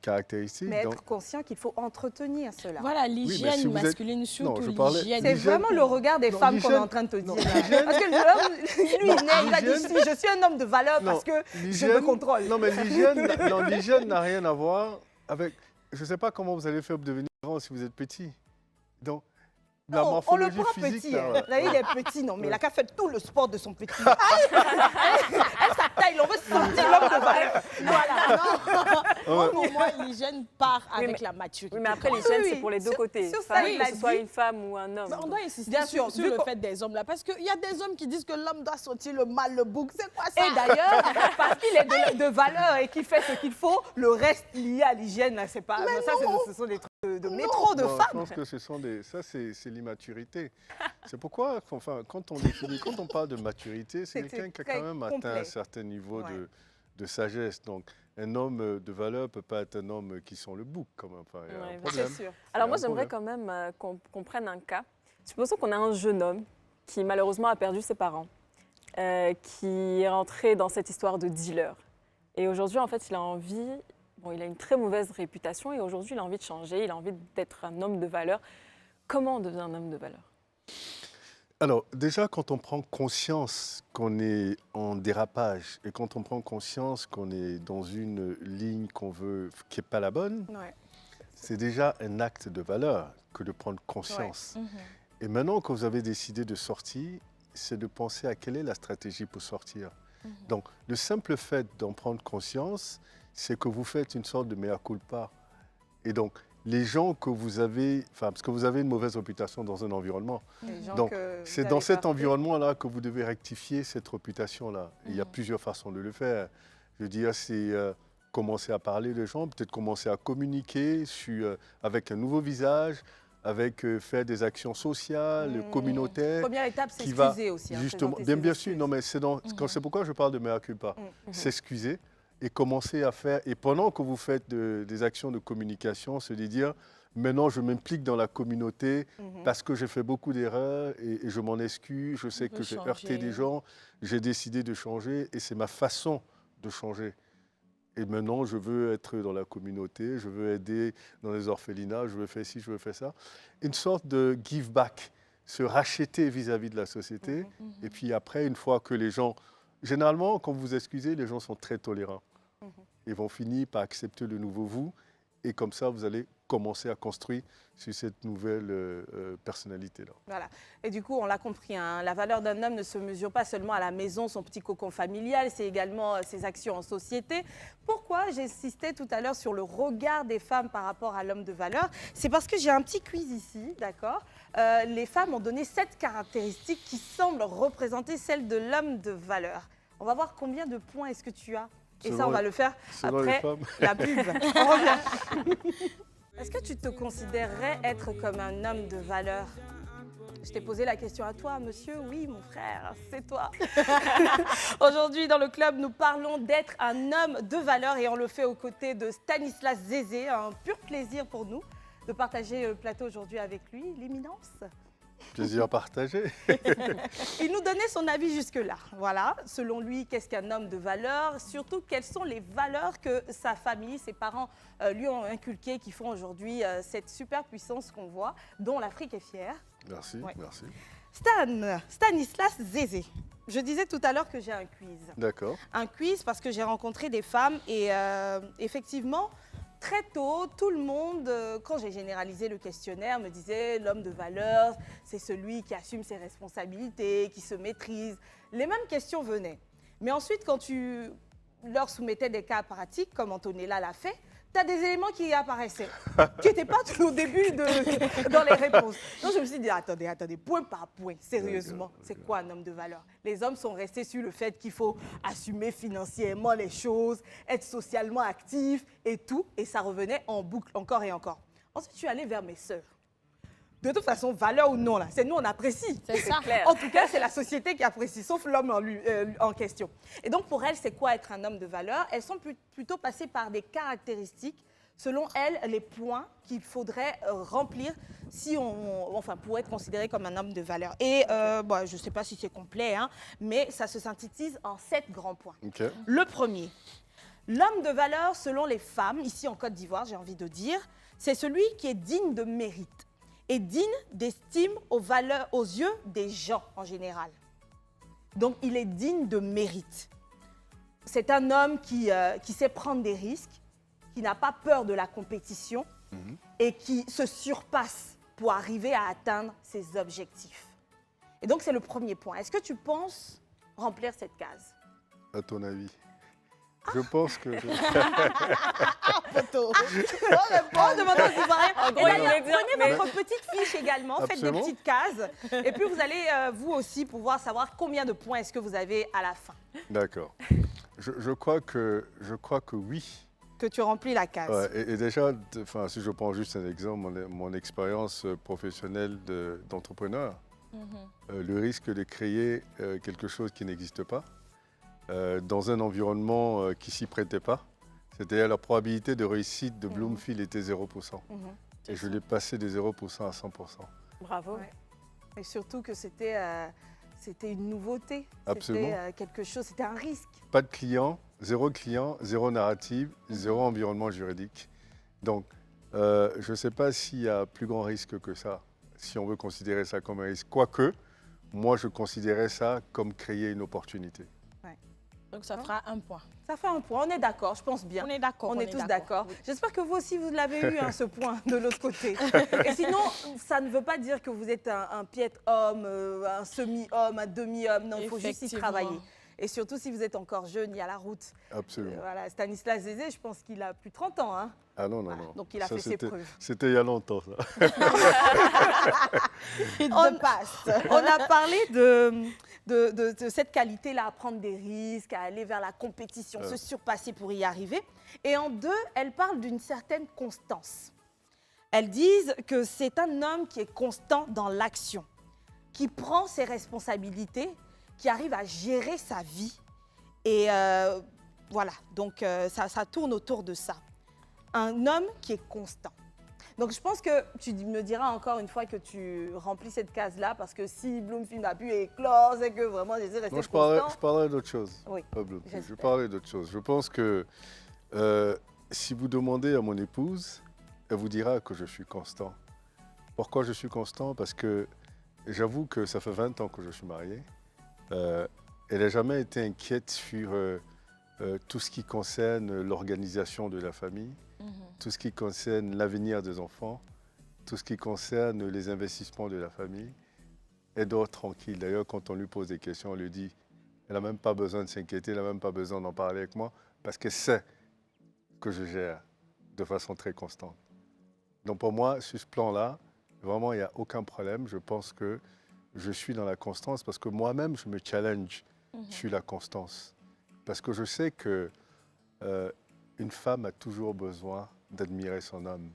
caractéristiques. Mais être conscient qu'il faut entretenir cela. Voilà, l'hygiène si vous êtes- masculine, surtout je parlais- l'hygiène. C'est vraiment le regard des femmes qu'on est en train de te dire. Parce que l'homme, lui, il a dit, si, je suis un homme de valeur parce que je me contrôle. Non, mais l'hygiène n'a rien à voir avec... Je ne sais pas comment vous allez faire pour devenir grand si vous êtes petit. Donc, la Non, on le morphologie prend physique... petit. là, Hein. Là, il est petit, non, mais il a qu'à faire tout le sport de son petit. Elle, sa taille, on veut sentir l'homme de valeur. Voilà, pour moi, l'hygiène part avec mais- la maturité. Oui, mais après, l'hygiène, Oui, c'est pour les deux sur- côtés. sur ça, Enfin, il a que ce soit dit. une femme ou un homme. Mais on doit insister Bien sur sûr, vu le qu'on- fait des hommes là, parce qu'il y a des hommes qui disent que l'homme doit sortir le mal, le bouc. C'est quoi ça? Et d'ailleurs, parce qu'il est de valeur et qu'il fait ce qu'il faut, le reste lié à l'hygiène, là, c'est pas. Ça, ce sont des trucs de métro, de Non, je femmes. pense que ce sont des... Ça, c'est l'immaturité. C'est pourquoi, enfin, quand on parle de maturité, c'est C'est quelqu'un qui a très quand même atteint complet. un certain niveau Ouais. de sagesse. Donc, un homme de valeur ne peut pas être un homme qui sent le bouc, quand même. Enfin, il y a Ouais, un bien problème. C'est sûr. Alors Il y a moi, un j'aimerais problème. quand même qu'on prenne un cas. Supposons qu'on a un jeune homme qui malheureusement a perdu ses parents, qui est rentré dans cette histoire de dealer. Et aujourd'hui, en fait, il a envie, bon, il a une très mauvaise réputation et aujourd'hui, il a envie de changer, il a envie d'être un homme de valeur. Comment on devient un homme de valeur? Alors, déjà, quand on prend conscience qu'on est en dérapage et quand on prend conscience qu'on est dans une ligne qu'on veut, qui n'est pas la bonne, Ouais. c'est déjà un acte de valeur que de prendre conscience. Et maintenant que vous avez décidé de sortir, c'est de penser à quelle est la stratégie pour sortir. Donc, le simple fait d'en prendre conscience, c'est que vous faites une sorte de mea culpa. Et donc, les gens que vous avez, enfin, parce que vous avez une mauvaise réputation dans un environnement, Les gens donc, que c'est vous dans avez cet heurtés. environnement-là que vous devez rectifier cette réputation-là. Il y a plusieurs façons de le faire. Je veux dire, c'est commencer à parler de gens, peut-être commencer à communiquer avec un nouveau visage, avec faire des actions sociales, communautaires. Première étape, c'est qui va s'excuser aussi. Hein, justement, présenter ses bien sûr, excuses. non, mais c'est pourquoi je parle de mea culpa. S'excuser et commencer à faire. Et pendant que vous faites des actions de communication, se dire maintenant je m'implique dans la communauté parce que j'ai fait beaucoup d'erreurs et je m'en excuse. Je sais que j'ai heurté des gens. J'ai décidé de changer et c'est ma façon de changer. Et maintenant, je veux être dans la communauté, je veux aider dans les orphelinats, je veux faire ci, je veux faire ça. Une sorte de give back, se racheter vis-à-vis de la société. Et puis après, une fois que les gens... Généralement, quand vous vous excusez, les gens sont très tolérants. Ils vont finir par accepter le nouveau vous. Et comme ça, vous allez commencer à construire sur cette nouvelle personnalité-là. Voilà. Et du coup, on l'a compris, hein, la valeur d'un homme ne se mesure pas seulement à la maison, son petit cocon familial, c'est également ses actions en société. Pourquoi j'insistais tout à l'heure sur le regard des femmes par rapport à l'homme de valeur? C'est parce que j'ai un petit quiz ici, d'accord? Les femmes ont donné 7 caractéristiques qui semblent représenter celles de l'homme de valeur. On va voir combien de points est-ce que tu as. Et ça, on va le faire Selon les après femmes. la pub. On revient. Est-ce que tu te considérerais être comme un homme de valeur? Je t'ai posé la question à toi, monsieur. Oui, mon frère, c'est toi. Aujourd'hui, dans le club, nous parlons d'être un homme de valeur et on le fait aux côtés de Stanislas Zézé. Un pur plaisir pour nous de partager le plateau aujourd'hui avec lui, l'éminence. Plaisir partagé. Il nous donnait son avis jusque-là. Voilà, selon lui, qu'est-ce qu'un homme de valeur? Surtout, quelles sont les valeurs que sa famille, ses parents lui ont inculquées, qui font aujourd'hui cette super puissance qu'on voit, dont l'Afrique est fière. Merci, Ouais. merci. Stanislas Zézé. Je disais tout à l'heure que j'ai un quiz. D'accord. Un quiz parce que j'ai rencontré des femmes et effectivement, très tôt, tout le monde, quand j'ai généralisé le questionnaire, me disait l'homme de valeur, c'est celui qui assume ses responsabilités, qui se maîtrise. Les mêmes questions venaient. Mais ensuite, quand tu leur soumettais des cas pratiques, comme Antonella l'a fait, tu as des éléments qui apparaissaient, qui n'étaient pas tout au début dans les réponses. Donc je me suis dit, attendez, point par point, sérieusement, c'est quoi un homme de valeur? Les hommes sont restés sur le fait qu'il faut assumer financièrement les choses, être socialement actif et tout, et ça revenait en boucle encore et encore. Ensuite, je suis allée vers mes sœurs. De toute façon, valeur ou non, là, c'est nous, on apprécie. C'est ça. Clair. En tout cas, c'est la société qui apprécie, sauf l'homme en question. Et donc, pour elles, c'est quoi être un homme de valeur? Elles sont plutôt passées par des caractéristiques, selon elles, les points qu'il faudrait remplir si pour être considéré comme un homme de valeur. Et bon, je ne sais pas si c'est complet, hein, mais ça se synthétise en 7 grands points. Ok. Le premier, l'homme de valeur, selon les femmes, ici en Côte d'Ivoire, j'ai envie de dire, c'est celui qui est digne de mérite et digne d'estime aux yeux des gens en général. Donc, il est digne de mérite. C'est un homme qui sait prendre des risques, qui n'a pas peur de la compétition et qui se surpasse pour arriver à atteindre ses objectifs. Et donc, c'est le premier point. Est-ce que tu penses remplir cette case? À ton avis? Je pense que... Photo. On demande aux Ivoiriens. En Et gros, d'ailleurs, il voulait dire, prenez mais- votre petite fiche également, faites des Absolument. petites cases. Et puis, vous allez, vous aussi, pouvoir savoir combien de points est-ce que vous avez à la fin. D'accord. Je crois que oui. Que tu remplis la case. Ouais, et déjà, si je prends juste un exemple, mon expérience professionnelle d'entrepreneur, le risque de créer quelque chose qui n'existe pas, dans un environnement qui s'y prêtait pas, c'est-à-dire la probabilité de réussite de Bloomfield était 0%. Et je l'ai passé de 0% à 100%. Bravo. Ouais. Et surtout que c'était une nouveauté. Absolument. C'était quelque chose, c'était un risque. Pas de client, zéro narrative, zéro environnement juridique. Donc, je ne sais pas s'il y a plus grand risque que ça, si on veut considérer ça comme un risque. Quoique, moi, je considérais ça comme créer une opportunité. Donc ça fera un point. Ça fait un point, on est d'accord, je pense bien. On est d'accord. On est tous d'accord. J'espère que vous aussi, vous l'avez eu, ce point de l'autre côté. Et sinon, ça ne veut pas dire que vous êtes un piètre homme, un semi-homme, un demi-homme. Non, il faut juste y Effectivement. travailler. Et surtout, si vous êtes encore jeune, il y a la route. Absolument. Voilà, Stanislas Zézé, je pense qu'il a plus de 30 ans. Hein. Ah non, Voilà, non. donc il a Ça, fait ses preuves. C'était il y a longtemps, ça. On a parlé de cette qualité-là, à prendre des risques, à aller vers la compétition, se surpasser pour y arriver. Et en 2, elles parlent d'une certaine constance. Elles disent que c'est un homme qui est constant dans l'action, qui prend ses responsabilités, qui arrive à gérer sa vie. Et voilà, donc ça tourne autour de ça. Un homme qui est constant. Donc je pense que tu me diras encore une fois que tu remplis cette case-là, parce que si Bloomfield a pu éclore, c'est que vraiment j'essaie de rester Non, je constant. parlerai d'autre chose. Oui, Pas Bloomfield. Je j'espère. parlerai d'autre chose. Je pense que si vous demandez à mon épouse, elle vous dira que je suis constant. Pourquoi je suis constant? Parce que j'avoue que ça fait 20 ans que je suis marié. Elle n'a jamais été inquiète sur tout ce qui concerne l'organisation de la famille. tout ce qui concerne l'avenir des enfants, tout ce qui concerne les investissements de la famille, elle dort tranquille. D'ailleurs, quand on lui pose des questions, on lui dit, elle n'a même pas besoin de s'inquiéter, elle n'a même pas besoin d'en parler avec moi, parce qu'elle sait que je gère de façon très constante. Donc pour moi, sur ce plan-là, vraiment, il n'y a aucun problème. Je pense que je suis dans la constance parce que moi-même, je me challenge sur la constance. Parce que je sais que une femme a toujours besoin d'admirer son homme.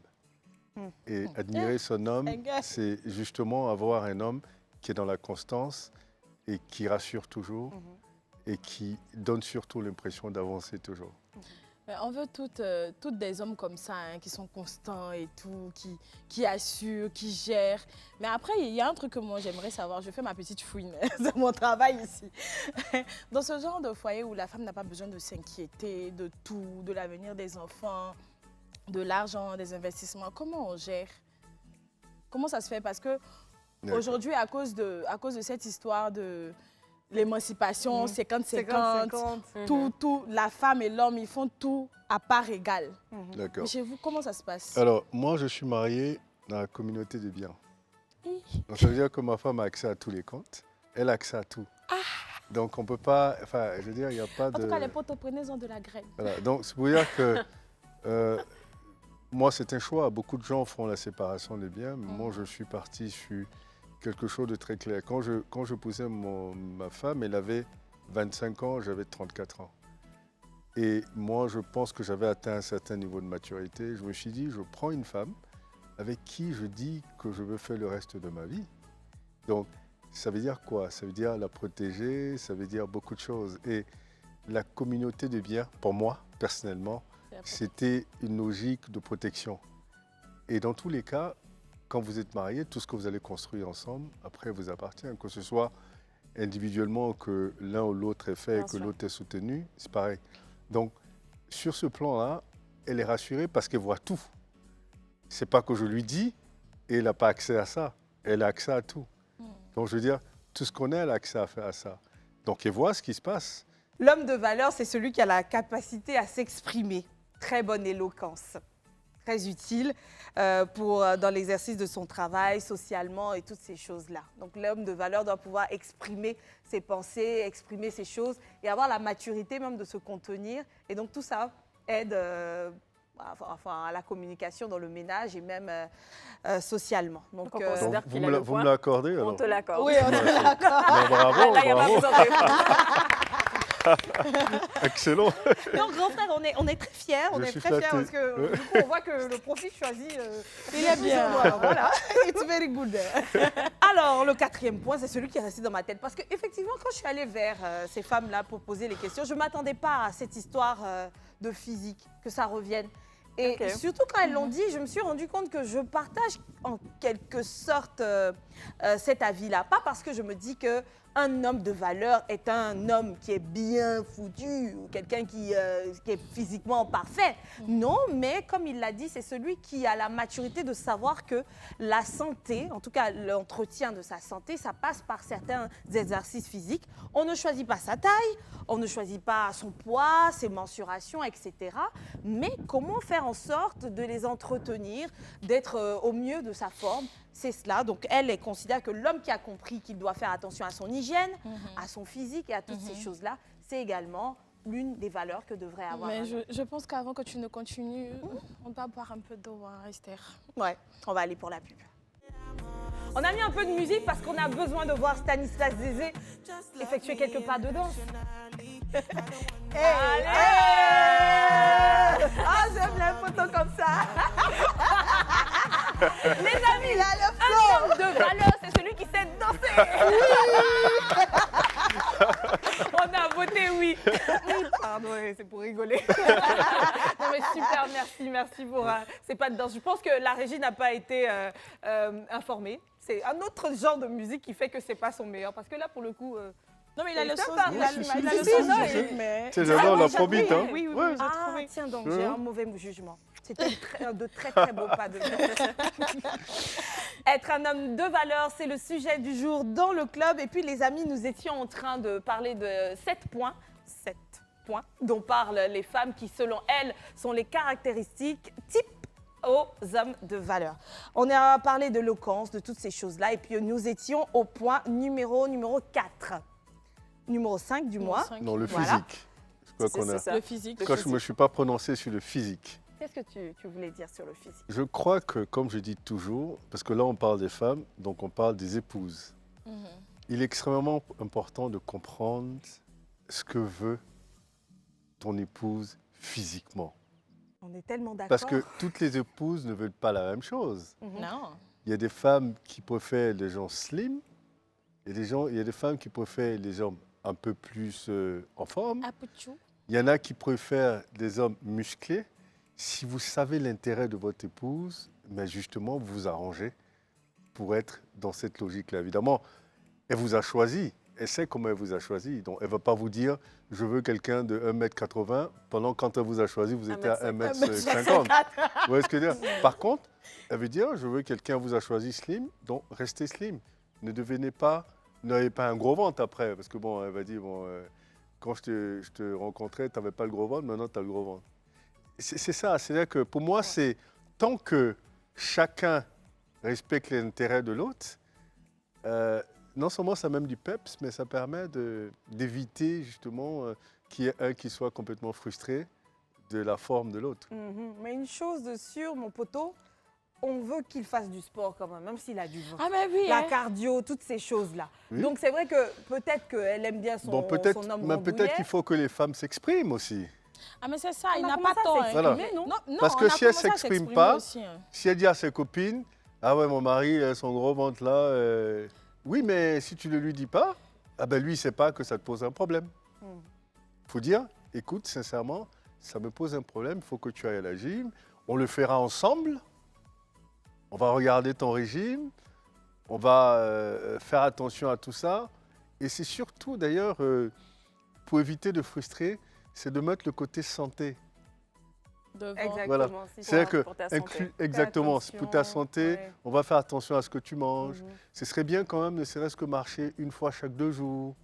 Et admirer son homme, c'est justement avoir un homme qui est dans la constance et qui rassure toujours et qui donne surtout l'impression d'avancer toujours. On veut toutes des hommes comme ça, hein, qui sont constants et tout, qui assurent, qui gèrent. Mais après, il y a un truc que moi j'aimerais savoir. Je fais ma petite fouine de mon travail ici. Dans ce genre de foyer où la femme n'a pas besoin de s'inquiéter de tout, de l'avenir des enfants, de l'argent, des investissements, comment on gère? Comment ça se fait? Parce que aujourd'hui, à cause de cette histoire de l'émancipation, 50-50, tout, la femme et l'homme, ils font tout à part égale. D'accord. Mais chez vous, comment ça se passe? Alors, moi, je suis marié dans la communauté de biens. Donc, ça veut dire que ma femme a accès à tous les comptes. Elle a accès à tout. Donc, on ne peut pas... Enfin, je veux dire, il n'y a pas de... En tout cas, les potes-prenez ont de la graine. Voilà. Donc, c'est pour dire que... moi, c'est un choix. Beaucoup de gens font la séparation des biens. Mais moi, je suis parti sur quelque chose de très clair. Quand je posais ma femme, elle avait 25 ans, j'avais 34 ans. Et moi, je pense que j'avais atteint un certain niveau de maturité. Je me suis dit, je prends une femme avec qui je dis que je veux faire le reste de ma vie. Donc, ça veut dire quoi? Ça veut dire la protéger, ça veut dire beaucoup de choses. Et la communauté de biens, pour moi, personnellement, c'était une logique de protection. Et dans tous les cas, quand vous êtes mariés, tout ce que vous allez construire ensemble, après, vous appartient. Que ce soit individuellement, que l'un ou l'autre est fait et que l'autre est soutenu, c'est pareil. Donc, sur ce plan-là, elle est rassurée parce qu'elle voit tout. C'est pas que je lui dis et elle n'a pas accès à ça. Elle a accès à tout. Donc, je veux dire, tout ce qu'on a, elle a accès à ça. Donc, elle voit ce qui se passe. L'homme de valeur, c'est celui qui a la capacité à s'exprimer. Très bonne éloquence. Très utile dans l'exercice de son travail, socialement et toutes ces choses-là. Donc l'homme de valeur doit pouvoir exprimer ses pensées, exprimer ses choses et avoir la maturité même de se contenir. Et donc tout ça aide à la communication dans le ménage et même socialement. Donc, on considère qu'il a le vous point. me l'accordez alors? On te l'accorde. Oui, on te l'accorde. Bravo, Là, il n'y a pas bravo. besoin de... Excellent. non, grand frère, on est très fiers. On Je est suis très fiers flatté. parce que du coup, on voit que le profil choisi, Il est bien. Voilà. It's very good. Alors, le quatrième point, c'est celui qui est resté dans ma tête. Parce qu'effectivement, quand je suis allée vers ces femmes-là pour poser les questions, je ne m'attendais pas à cette histoire de physique, que ça revienne. Et surtout quand elles l'ont dit, je me suis rendu compte que je partage en quelque sorte cet avis-là. Pas parce que je me dis qu'un homme de valeur est un homme qui est bien foutu ou quelqu'un qui est physiquement parfait. Non, mais comme il l'a dit, c'est celui qui a la maturité de savoir que la santé, en tout cas l'entretien de sa santé, ça passe par certains exercices physiques. On ne choisit pas sa taille, on ne choisit pas son poids, ses mensurations, etc. Mais comment faire en sorte de les entretenir, d'être au mieux de sa forme? C'est cela. Donc elle considère que l'homme qui a compris qu'il doit faire attention à son hygiène, à son physique et à toutes ces choses-là, c'est également l'une des valeurs que devrait avoir. Mais je pense qu'avant que tu ne continues, on doit boire un peu d'eau, hein, Esther. Ouais, on va aller pour la pub. On a mis un peu de musique parce qu'on a besoin de voir Stanislas Zézé effectuer quelques pas de danse. Allez! Ah, j'aime les photos comme ça. Les amis, un homme de valeur, c'est celui qui sait danser. On a voté oui. Pardon, c'est pour rigoler. Non mais super, merci pour ces pas de danse. Je pense que la régie n'a pas été informée. C'est un autre genre de musique qui fait que c'est pas son meilleur. Parce que là, pour le coup... Non, mais il a le son. Il a le son. Tu sais, j'adore l'afrobeat, hein? Oui, Ouais. j'ai Ah, trouvé. tiens donc, j'ai un mauvais jugement. C'était de très beaux pas de Être un homme de valeur, c'est le sujet du jour dans le club. Et puis les amis, nous étions en train de parler de 7 points. 7 points dont parlent les femmes qui, selon elles, sont les caractéristiques types aux hommes de valeur. On a parlé de l'éloquence, de toutes ces choses-là, et puis nous étions au point numéro 4. Numéro 5 du mois. Non, le Voilà. physique. Je crois qu'on a... ça. Le physique. Quand je ne me suis pas prononcé sur le physique. Qu'est-ce que tu voulais dire sur le physique? Je crois que, comme je dis toujours, parce que là on parle des femmes, donc on parle des épouses. Il est extrêmement important de comprendre ce que veut ton épouse physiquement. On est tellement d'accord. Parce que toutes les épouses ne veulent pas la même chose. Non. Il y a des femmes qui préfèrent les gens slim, et il y a des femmes qui préfèrent les hommes un peu plus en forme. Apouchou. Il y en a qui préfèrent des hommes musclés. Si vous savez l'intérêt de votre épouse, mais justement, vous vous arrangez pour être dans cette logique-là. Évidemment, elle vous a choisi. Elle sait comment elle vous a choisi. Donc, elle ne va pas vous dire « je veux quelqu'un de 1m80 » pendant quand elle vous a choisi, vous étiez à 1m50. Vous voyez ce que je veux dire? Par contre, elle veut dire « je veux quelqu'un vous a choisi slim, donc restez slim. Ne devenez pas, n'avez pas un gros ventre après. » Parce que bon, elle va dire bon, quand je te rencontrais, tu n'avais pas le gros ventre, maintenant tu as le gros ventre. C'est ça, c'est-à-dire que pour moi, c'est tant que chacun respecte les intérêts de l'autre, non seulement ça même du peps, mais ça permet d'éviter justement qu'il y ait un qui soit complètement frustré de la forme de l'autre. Mais une chose de sûre, mon poteau, on veut qu'il fasse du sport quand même s'il a du ventre. Ah, mais oui. La hein. cardio, toutes ces choses-là. Oui. Donc c'est vrai que peut-être qu'elle aime bien son, Bon, peut-être, son homme mais peut-être rambouillet. qu'il faut que les femmes s'expriment aussi. Ah, mais c'est ça, On il a n'a commencé pas à tort. s'exprimer, Voilà. non? Non, Parce on que a si elle commencé à s'exprime s'exprimer pas, aussi, hein. Si elle dit à ses copines, ah ouais, mon mari, il a son gros ventre là. Oui, mais si tu ne lui dis pas, ah ben lui, il ne sait pas que ça te pose un problème. Il faut dire, écoute, sincèrement, ça me pose un problème, il faut que tu ailles à la gym. On le fera ensemble. On va regarder ton régime. On va faire attention à tout ça. Et c'est surtout, d'ailleurs, pour éviter de frustrer, c'est de mettre le côté santé. Devant. Exactement. Voilà. c'est ça. C'est-à-dire que, pour ta santé. exactement, c'est pour ta attention, santé, ouais. on va faire attention à ce que tu manges. Mhm. Ce serait bien quand même, ne serait-ce que marcher une fois chaque 2 jours.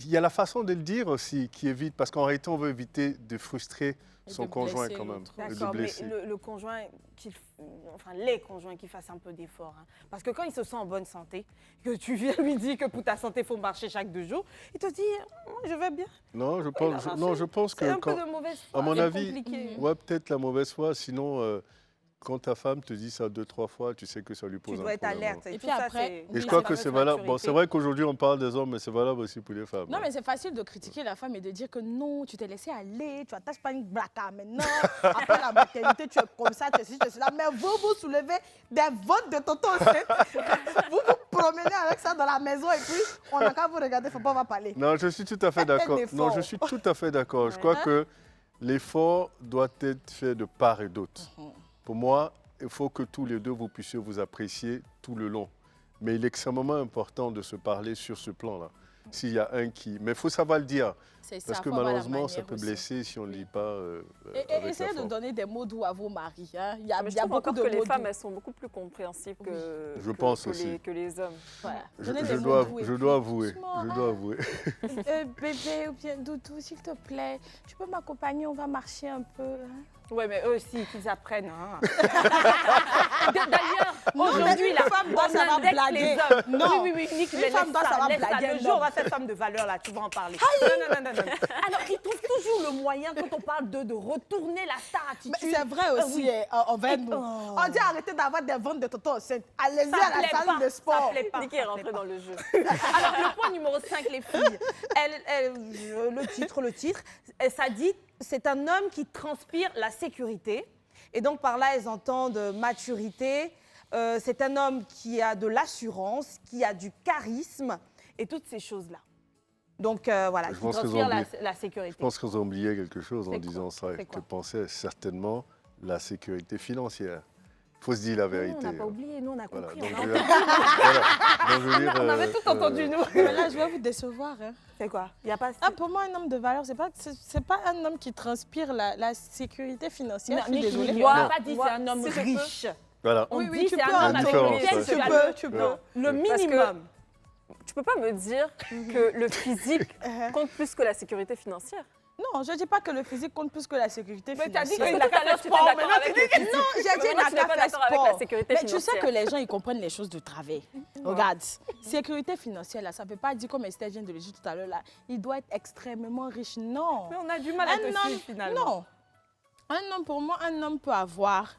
Il y a la façon de le dire aussi qui évite, parce qu'en réalité, on veut éviter de frustrer Et son de conjoint blesser quand même, l'autre. et de D'accord, mais blesser. le conjoint, enfin les conjoints qui fassent un peu d'effort. Hein. Parce que quand il se sent en bonne santé, que tu viens lui dire que pour ta santé, il faut marcher chaque 2 jours, il te dit, je vais bien. Non, je il pense, a non, je pense C'est que, un peu de mauvaise foi. à mon c'est avis, compliqué. ouais, peut-être la mauvaise foi, sinon, quand ta femme te dit ça 2-3 fois, tu sais que ça lui pose Tu un dois être problème. alerte. Et tout puis ça, après, c'est- Et Oui, je crois c'est que la c'est valable. Bon, maturité. c'est vrai qu'aujourd'hui, on parle des hommes, mais c'est valable aussi pour les femmes. Non, mais c'est facile de critiquer la femme et de dire que non, tu t'es laissé aller, tu attaches pas une braca maintenant. Après la maternité, tu es comme ça, tu es ci, tu es cela. Mais vous, vous soulevez des votes de tonton enceinte. Vous vous promenez avec ça dans la maison et puis on n'a qu'à vous regarder, faut pas, on va parler. Non, je suis tout à fait Faites d'accord. l'effort. Non, je suis tout à fait d'accord. Je crois que l'effort doit être fait de part et d'autre. Pour moi, il faut que tous les deux, vous puissiez vous apprécier tout le long. Mais il est extrêmement important de se parler sur ce plan-là. S'il y a un qui... Mais il faut savoir le dire. C'est ça, Parce que faut avoir la malheureusement, ça manière peut aussi. blesser si on ne lit pas Et avec la essayez de forme. donner des mots doux à vos maris. Hein. Il y a, Mais il je y a trouve beaucoup encore de que les mots femmes, doux. elles sont beaucoup plus compréhensibles Je pense que aussi. que les hommes. Voilà. Je, Donnez je des dois, mots doux et je puis dois avouer. doucement, Je hein. dois avouer. Bébé ou bien doudou, s'il te plaît, tu peux m'accompagner, on va marcher un peu. Hein. Ouais, mais eux aussi, qu'ils apprennent. Hein. D'ailleurs, Aujourd'hui, la femme doit savoir blaguer. Non. Oui, nique Une les femme doit savoir laisse ça. blaguer Le un jour, on homme. va faire femme de valeur, là, tu vas en parler. Non. Alors, ils trouvent toujours le moyen, quand on parle de retourner la star Mais attitude. c'est vrai aussi, oui. envers nous. Oh. On dit arrêtez d'avoir des ventes de tonton enceinte. Allez-y Ça à la plaît salle pas, de sport. ça plaît pas. Niki est rentrée dans le jeu. Alors, le point numéro 5, les filles, le titre, ça dit, c'est un homme qui transpire la sécurité. Et donc, par là, elles entendent maturité. C'est un homme qui a de l'assurance, qui a du charisme et toutes ces choses-là. Donc, voilà, Je qui pense qu'ils transpire ont la oublié. sécurité. Je pense qu'ils ont oublié quelque chose en C'est disant quoi? ça. C'est Je quoi? pensais certainement la sécurité financière. Il faut se dire la Non, vérité. on n'a pas oublié, nous, on a Voilà. compris. Donc, on a je, entendu. voilà. Donc, je veux dire, On avait tout entendu, nous. Mais là, je vais vous décevoir. Hein. C'est quoi? Il n'y a pas... Ah, pour moi, un homme de valeur, c'est pas un homme qui transpire la sécurité financière. Je suis désolée. On n'a Non. pas dit c'est un homme Si je peux. riche. Voilà. On Oui, dit tu c'est peux un homme Il y a avec une lequel différence, tu ouais. as Tu peux. le Ouais. minimum. tu peux pas me dire que le physique compte plus que la sécurité financière. Non, je ne dis pas que le physique compte plus que la sécurité Mais tu as dit financière. que Tout à l'heure, tu étais d'accord avec le physique. Non, j'ai dit Maintenant, n'a tu n'es qu'à pas faire d'accord avec la sport. sécurité Mais tu financière. sais que les gens, ils comprennent les choses de travers. Regarde, sécurité financière, là, ça ne veut pas dire, comme Esther vient de le dire tout à l'heure, là, il doit être extrêmement riche. Non. Mais on a du mal à te suivre finalement. Non. Un homme, pour moi, un homme peut avoir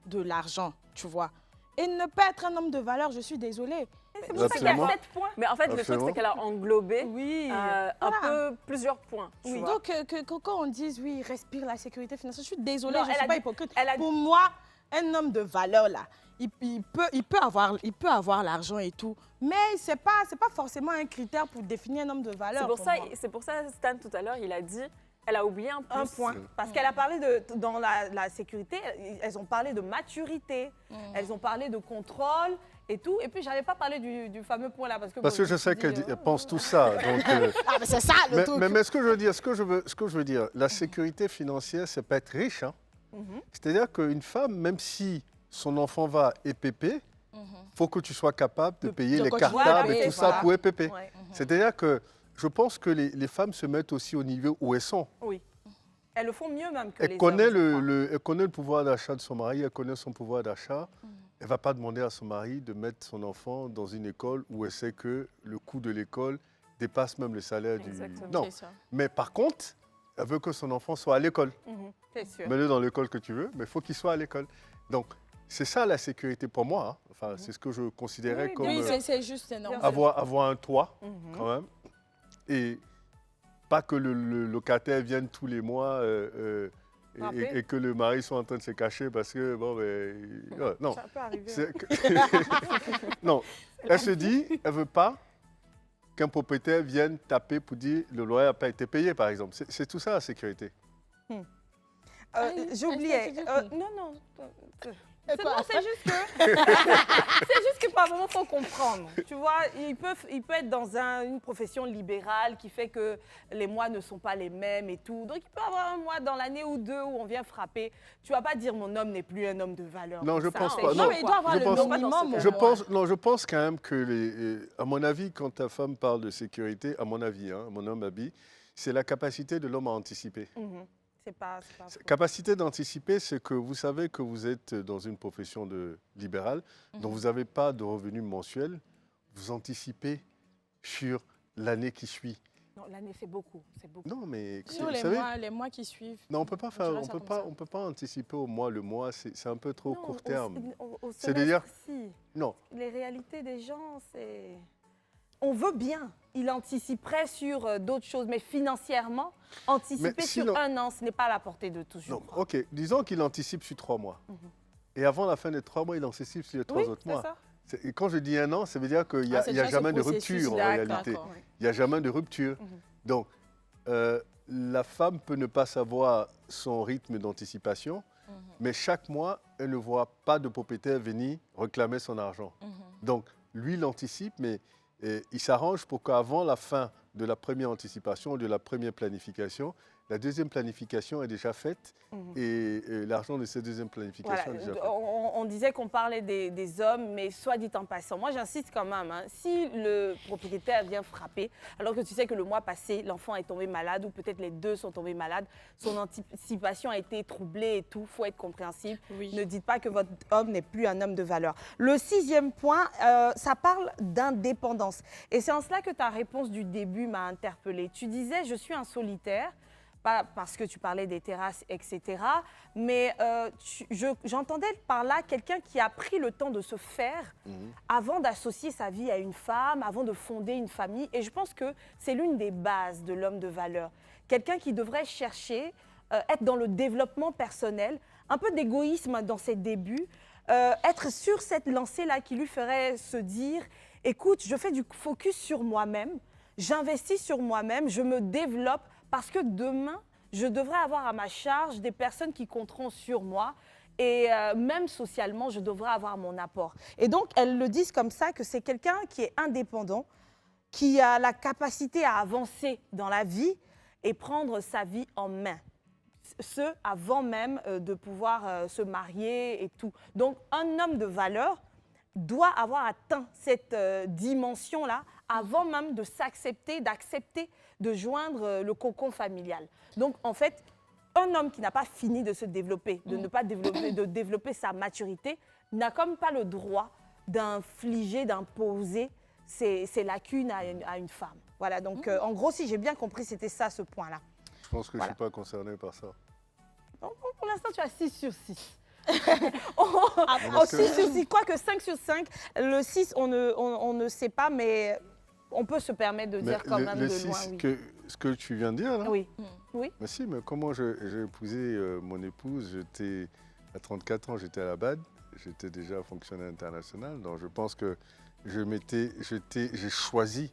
de l'argent, tu vois. Et ne pas être un homme de valeur, je suis désolée. C'est pour ça qu'il y a Absolument. 7 points. Mais en fait, le truc, Absolument. c'est qu'elle a englobé Oui. un Voilà. peu plusieurs points. tu Oui. vois. Donc, quand on dise, oui, respire la sécurité financière, je suis désolée, Non, je ne elle suis a pas dit- hypocrite. elle a- Pour moi, un homme de valeur, là, il peut avoir l'argent et tout, mais ce n'est pas forcément un critère pour définir un homme de valeur. C'est pour ça, Stan, tout à l'heure, il a dit, elle a oublié un plus. Un point. Parce qu'elle a parlé dans la sécurité, elles ont parlé de maturité, elles ont parlé de contrôle et tout. Et puis, je n'avais pas parlé du fameux point là. Parce que Parce que je sais qu'elle pense tout ça. Donc, Ah, mais c'est ça le truc. mais ce que je veux dire, ce que je veux dire, la sécurité financière, c'est pas être riche. Hein. C'est-à-dire qu'une femme, même si son enfant va EPP, faut que tu sois capable de payer les continuer à cartables payer, et tout ça voilà. pour EPP. Ouais. C'est-à-dire que je pense que les femmes se mettent aussi au niveau où elles sont. Oui. Elles le font mieux même que Elle les connaît hommes. elle connaît le pouvoir d'achat de son mari, elle connaît son pouvoir d'achat. Elle ne va pas demander à son mari de mettre son enfant dans une école où elle sait que le coût de l'école dépasse même le salaire Exactement. du... Non, C'est ça. mais par contre, elle veut que son enfant soit à l'école. C'est sûr. Mets-le dans l'école que tu veux, mais il faut qu'il soit à l'école. Donc, c'est ça la sécurité pour moi. Hein. Enfin, c'est ce que je considérais comme Oui, c'est juste énorme. avoir un toit, quand même. Et pas que le locataire vienne tous les mois et que le mari soit en train de se cacher parce que, bon, ben... non. Ça peut arriver. C'est que- non, elle se dit, elle ne veut pas qu'un propriétaire vienne taper pour dire le loyer n'a pas été payé, par exemple. C'est tout ça la sécurité. J'oubliais. non, Non. Et quoi, C'est juste que par moment, il faut comprendre. Tu vois, il peut être dans une profession libérale qui fait que les mois ne sont pas les mêmes et tout. Donc, il peut avoir un mois dans l'année ou deux où on vient frapper. Tu vas pas dire mon homme n'est plus un homme de valeur. Non, je Ça, pense c'est pas. chaud, Non, mais il quoi. doit avoir Je le pense- minimum. au Je moins. pense, non, je pense quand même que, à mon avis, quand ta femme parle de sécurité, à mon avis, hein, mon homme habille, c'est la capacité de l'homme à anticiper. C'est pas faux. Capacité d'anticiper, c'est que vous savez que vous êtes dans une profession de libérale, dont vous n'avez pas de revenus mensuels, vous anticipez sur l'année qui suit. Non, l'année, c'est beaucoup. C'est beaucoup. Non, mais Sur vous les savez, mois qui suivent. non, on peut pas faire, dirait on ça peut comme pas, ça. on peut pas anticiper au mois. Le mois, c'est un peu trop Non, court terme. Au C'est-à-dire- semestre, si. Non, Les réalités des gens, c'est... On veut bien. Il anticiperait sur d'autres choses, mais financièrement, anticiper Mais sur sinon- un an, ce n'est pas à la portée de tous. je non. crois. Ok, disons qu'il anticipe sur 3 mois. Et avant la fin des 3 mois, il anticipe sur les 3 Oui, autres c'est mois. ça. Et quand je dis un an, ça veut dire qu'il n'y a, Ah, c'est il y a déjà jamais ce de processus, rupture en d'accord, réalité. d'accord. Il n'y a jamais de rupture. Donc, la femme peut ne pas savoir son rythme d'anticipation, mais chaque mois, elle ne voit pas de propriétaire venir réclamer son argent. Donc, lui, il anticipe, mais il s'arrange pour qu'avant la fin de la première anticipation, de la première planification, la deuxième planification est déjà faite et l'argent de cette deuxième planification Voilà, est déjà fait. on disait qu'on parlait des hommes, mais soit dit en passant, moi j'insiste quand même, hein, si le propriétaire vient frapper, alors que tu sais que le mois passé, l'enfant est tombé malade ou peut-être les deux sont tombés malades, son anticipation a été troublée et tout, il faut être compréhensible. Oui. Ne dites pas que votre homme n'est plus un homme de valeur. Le 6e point, ça parle d'indépendance. Et c'est en cela que ta réponse du début m'a interpellée. Tu disais, je suis un solitaire. Pas parce que tu parlais des terrasses, etc. Mais j'entendais par là quelqu'un qui a pris le temps de se faire avant d'associer sa vie à une femme, avant de fonder une famille. Et je pense que c'est l'une des bases de l'homme de valeur. Quelqu'un qui devrait chercher, être dans le développement personnel, un peu d'égoïsme dans ses débuts, être sur cette lancée-là qui lui ferait se dire, écoute, je fais du focus sur moi-même, j'investis sur moi-même, je me développe, parce que demain, je devrais avoir à ma charge des personnes qui compteront sur moi et même socialement, je devrais avoir mon apport. Et donc, elles le disent comme ça, que c'est quelqu'un qui est indépendant, qui a la capacité à avancer dans la vie et prendre sa vie en main. Ce, avant même de pouvoir se marier et tout. Donc, un homme de valeur doit avoir atteint cette dimension-là avant même de s'accepter, d'accepter de joindre le cocon familial. Donc, en fait, un homme qui n'a pas fini de se développer, de ne pas développer, de développer sa maturité, n'a comme pas le droit d'infliger, d'imposer ses lacunes à une femme. Voilà, donc en gros, si j'ai bien compris, c'était ça ce point-là. Je pense que Voilà. je ne suis pas concerné par ça. Pour l'instant, tu as 6 sur 6. Parce que- 6 sur 6, quoique 5 sur 5. Le 6, on ne sait pas, mais on peut se permettre de dire quand même le de 6, loin, oui. ce que tu viens de dire, là, Oui, oui. mais si, mais comment j'ai épousé mon épouse, j'étais à 34 ans, j'étais à la BAD, j'étais déjà fonctionnaire international, donc je pense que j'ai choisi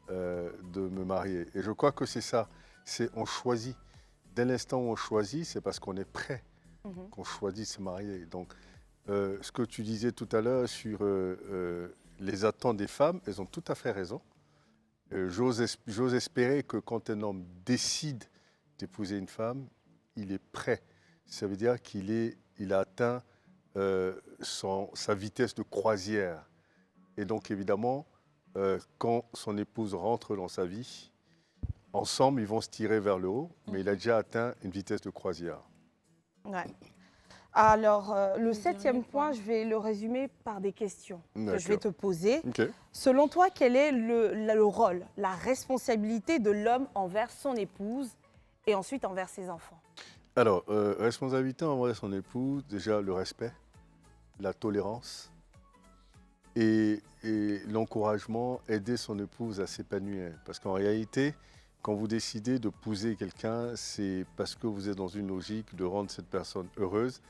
de me marier. Et je crois que c'est ça, c'est on choisit. Dès l'instant où on choisit, c'est parce qu'on est prêt qu'on choisit de se marier. Donc, ce que tu disais tout à l'heure sur les attentes des femmes, elles ont tout à fait raison. J'ose espérer que quand un homme décide d'épouser une femme, il est prêt. Ça veut dire qu'il a atteint sa vitesse de croisière. Et donc, évidemment, quand son épouse rentre dans sa vie, ensemble, ils vont se tirer vers le haut, mais il a déjà atteint une vitesse de croisière. Ouais. Alors, le 7e point, je vais le résumer par des questions que je vais te poser. Ok. Selon toi, quel est le rôle, la responsabilité de l'homme envers son épouse et ensuite envers ses enfants? Alors, responsabilité envers son épouse, déjà le respect, la tolérance et l'encouragement, aider son épouse à s'épanouir. Parce qu'en réalité, quand vous décidez d'épouser quelqu'un, c'est parce que vous êtes dans une logique de rendre cette personne heureuse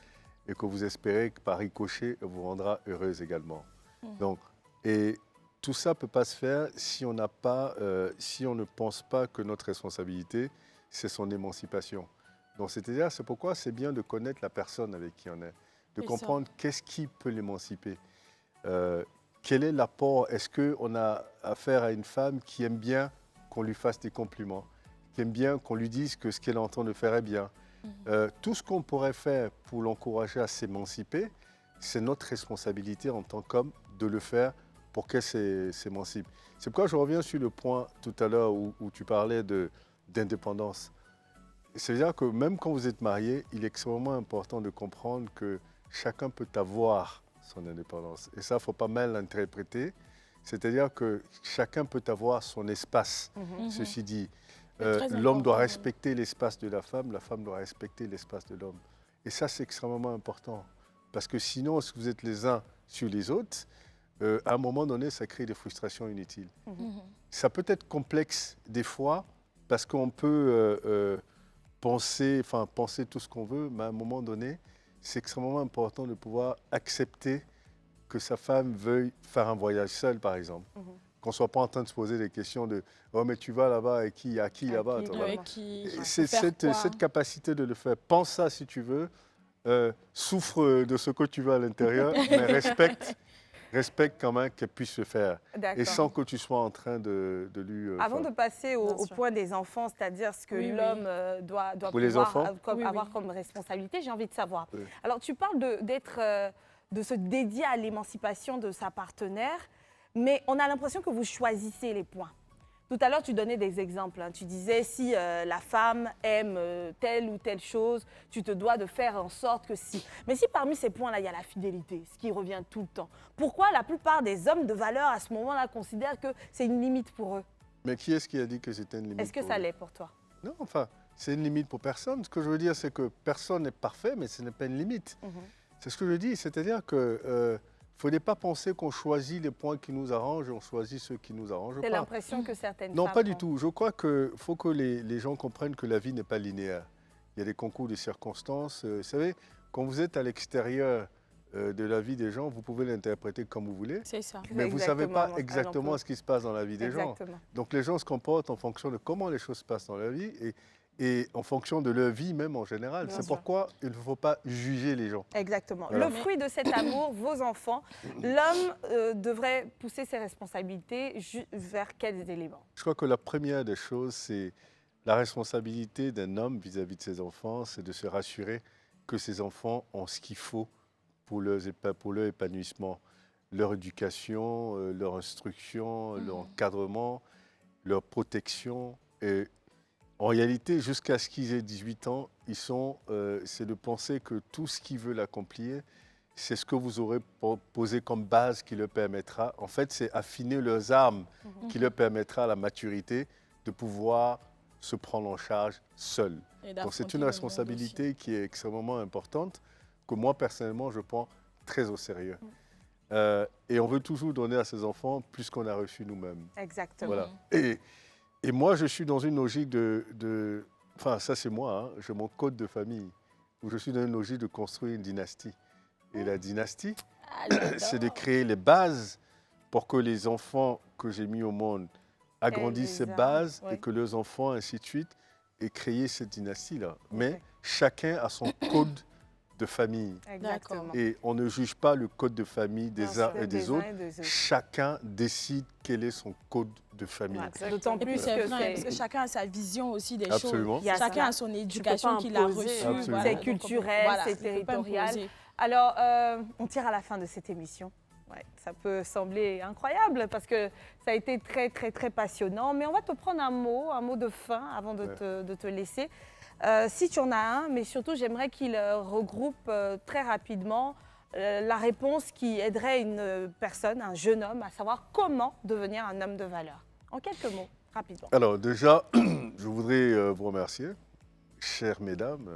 et que vous espérez que par ricochet, elle vous rendra heureuse également. Donc, et tout ça ne peut pas se faire si on ne pense pas que notre responsabilité, c'est son émancipation. Donc, c'est-à-dire, c'est pourquoi c'est bien de connaître la personne avec qui on est, de C'est comprendre qu'est-ce qui peut l'émanciper. Quel est l'apport? Est-ce qu'on a affaire à une femme qui aime bien qu'on lui fasse des compliments, qui aime bien qu'on lui dise que ce qu'elle est en train de faire est bien? Tout ce qu'on pourrait faire pour l'encourager à s'émanciper, c'est notre responsabilité en tant qu'homme de le faire pour qu'elle s'émancipe. C'est pourquoi je reviens sur le point tout à l'heure où tu parlais d'indépendance. C'est-à-dire que même quand vous êtes marié, il est extrêmement important de comprendre que chacun peut avoir son indépendance. Et ça, il ne faut pas mal l'interpréter. C'est-à-dire que chacun peut avoir son espace. Ceci dit, C'est très l'homme doit important, respecter l'espace de la femme doit respecter l'espace de l'homme. Et ça, c'est extrêmement important. Parce que sinon, si vous êtes les uns sur les autres, à un moment donné, ça crée des frustrations inutiles. Ça peut être complexe des fois, parce qu'on peut penser tout ce qu'on veut, mais à un moment donné, c'est extrêmement important de pouvoir accepter que sa femme veuille faire un voyage seul, par exemple. Qu'on ne soit pas en train de se poser des questions de « Oh, mais tu vas là-bas avec qui? À qui là-bas ?» qui, Voilà. Avec qui C'est faire quoi? cette capacité de le faire. Pense ça si tu veux, souffre de ce que tu veux à l'intérieur, mais respecte quand même qu'elle puisse se faire. Et D'accord. sans que tu sois en train de lui... Avant de passer Bien au sûr. point des enfants, c'est-à-dire ce que Oui, oui. l'homme doit Pour les pouvoir enfants Oui, avoir oui. comme responsabilité, j'ai envie de savoir. Oui. Alors, tu parles de se dédier à l'émancipation de sa partenaire, mais on a l'impression que vous choisissez les points. Tout à l'heure, tu donnais des exemples. Tu disais, si la femme aime telle ou telle chose, tu te dois de faire en sorte que si. Mais si parmi ces points-là, il y a la fidélité, ce qui revient tout le temps, pourquoi la plupart des hommes de valeur à ce moment-là considèrent que c'est une limite pour eux? Mais qui est-ce qui a dit que c'était une limite? Est-ce que pour ça eux? l'est pour toi? Non, enfin, c'est une limite pour personne. Ce que je veux dire, c'est que personne n'est parfait, mais ce n'est pas une limite. C'est ce que je dis, c'est-à-dire que ne faudrait pas penser qu'on choisit les points qui nous arrangent et on choisit ceux qui nous arrangent C'est pas. l'impression que certaines Non, femmes pas du ont. tout. Je crois qu'il faut que les gens comprennent que la vie n'est pas linéaire. Il y a des concours de circonstances. Vous savez, quand vous êtes à l'extérieur de la vie des gens, vous pouvez l'interpréter comme vous voulez, C'est ça. mais vous ne savez pas Exactement, exactement ce qui se passe dans la vie des gens. Exactement. Donc les gens se comportent en fonction de comment les choses se passent dans la vie et en fonction de leur vie même en général. Bien C'est sûr. pourquoi il ne faut pas juger les gens. Exactement. Voilà. Le fruit de cet amour, vos enfants, l'homme devrait pousser ses responsabilités vers quels éléments? Je crois que la première des choses, c'est la responsabilité d'un homme vis-à-vis de ses enfants, c'est de se rassurer que ses enfants ont ce qu'il faut pour leur épanouissement. leur éducation, leur instruction, leur encadrement, leur protection. Et en réalité, jusqu'à ce qu'ils aient 18 ans, c'est de penser que tout ce qu'ils veulent accomplir, c'est ce que vous aurez posé comme base qui leur permettra, en fait, c'est affiner leurs armes qui leur permettra à la maturité de pouvoir se prendre en charge seuls. Donc c'est une responsabilité qui est extrêmement importante, que moi personnellement je prends très au sérieux. Et on veut toujours donner à ses enfants plus qu'on a reçu nous-mêmes. Exactement. Voilà. Et moi je suis dans une logique enfin ça c'est moi, j'ai mon code de famille, où je suis dans une logique de construire une dynastie. Et la dynastie, c'est de créer les bases pour que les enfants que j'ai mis au monde agrandissent ces bases et que leurs enfants, ainsi de suite, aient créé cette dynastie-là. Mais chacun a son code de famille. Exactement. Et on ne juge pas le code de famille des uns et des autres. Chacun décide quel est son code de famille. D'autant plus que parce que chacun a sa vision aussi des Absolument. choses. Chacun a son éducation qu'il a reçue. C'est culturel, c'est territorial. Alors, on tire à la fin de cette émission. Ouais, ça peut sembler incroyable parce que ça a été très, très, très passionnant. Mais on va te prendre un mot de fin avant de te laisser. Si tu en as un, mais surtout, j'aimerais qu'il regroupe très rapidement la réponse qui aiderait une personne, un jeune homme, à savoir comment devenir un homme de valeur. En quelques mots, rapidement. Alors déjà, je voudrais vous remercier, chères mesdames,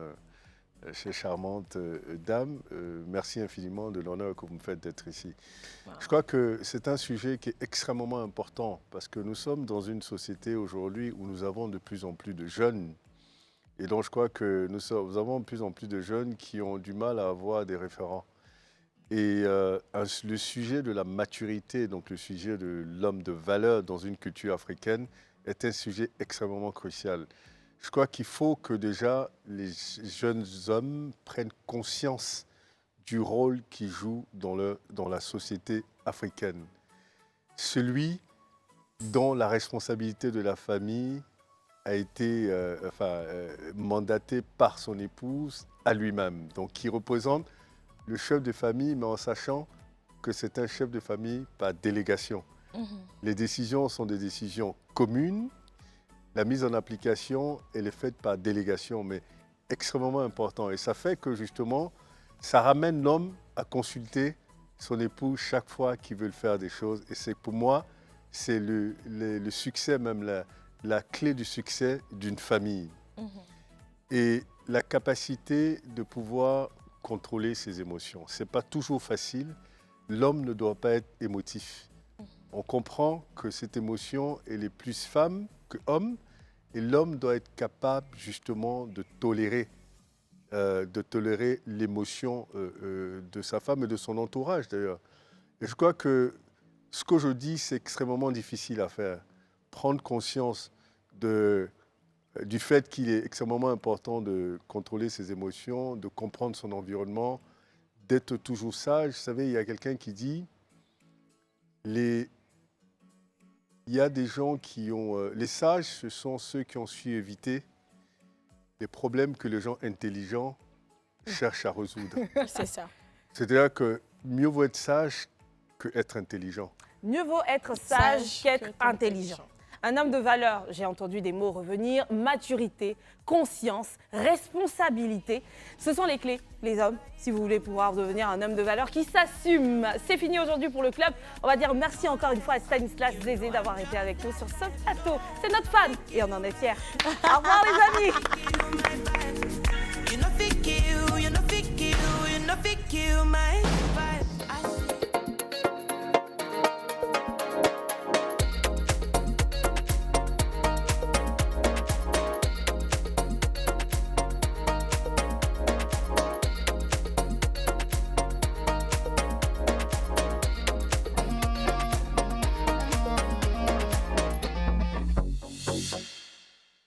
chères charmantes dames. Merci infiniment de l'honneur que vous me faites d'être ici. Wow. Je crois que c'est un sujet qui est extrêmement important parce que nous sommes dans une société aujourd'hui où nous avons de plus en plus de jeunes. Et donc je crois que nous avons de plus en plus de jeunes qui ont du mal à avoir des référents. Et le sujet de la maturité, donc le sujet de l'homme de valeur dans une culture africaine est un sujet extrêmement crucial. Je crois qu'il faut que déjà les jeunes hommes prennent conscience du rôle qu'ils jouent dans la société africaine. Celui dont la responsabilité de la famille a été mandatée par son épouse à lui-même. Donc qui représente le chef de famille, mais en sachant que c'est un chef de famille par délégation. Les décisions sont des décisions communes. La mise en application, elle est faite par délégation, mais extrêmement important. Et ça fait que justement, ça ramène l'homme à consulter son épouse chaque fois qu'il veut faire des choses. Et c'est pour moi, c'est le succès, même la clé du succès d'une famille. Et la capacité de pouvoir contrôler ses émotions. Ce n'est pas toujours facile. L'homme ne doit pas être émotif. On comprend que cette émotion, elle est plus femme que homme. Et l'homme doit être capable justement de tolérer l'émotion de sa femme et de son entourage d'ailleurs. Et je crois que ce que je dis, c'est extrêmement difficile à faire. Prendre conscience du fait qu'il est extrêmement important de contrôler ses émotions, de comprendre son environnement, d'être toujours sage. Vous savez, il y a quelqu'un qui dit il y a des gens qui ont... les sages, ce sont ceux qui ont su éviter les problèmes que les gens intelligents cherchent à résoudre. C'est ça. C'est-à-dire que mieux vaut être sage qu'être intelligent. Mieux vaut être sage qu'être intelligent. Un homme de valeur, j'ai entendu des mots revenir, maturité, conscience, responsabilité. Ce sont les clés, les hommes, si vous voulez pouvoir devenir un homme de valeur qui s'assume. C'est fini aujourd'hui pour le club. On va dire merci encore une fois à Stanislas Zézé d'avoir été avec nous sur ce plateau. C'est notre fan et on en est fiers. Au revoir les amis.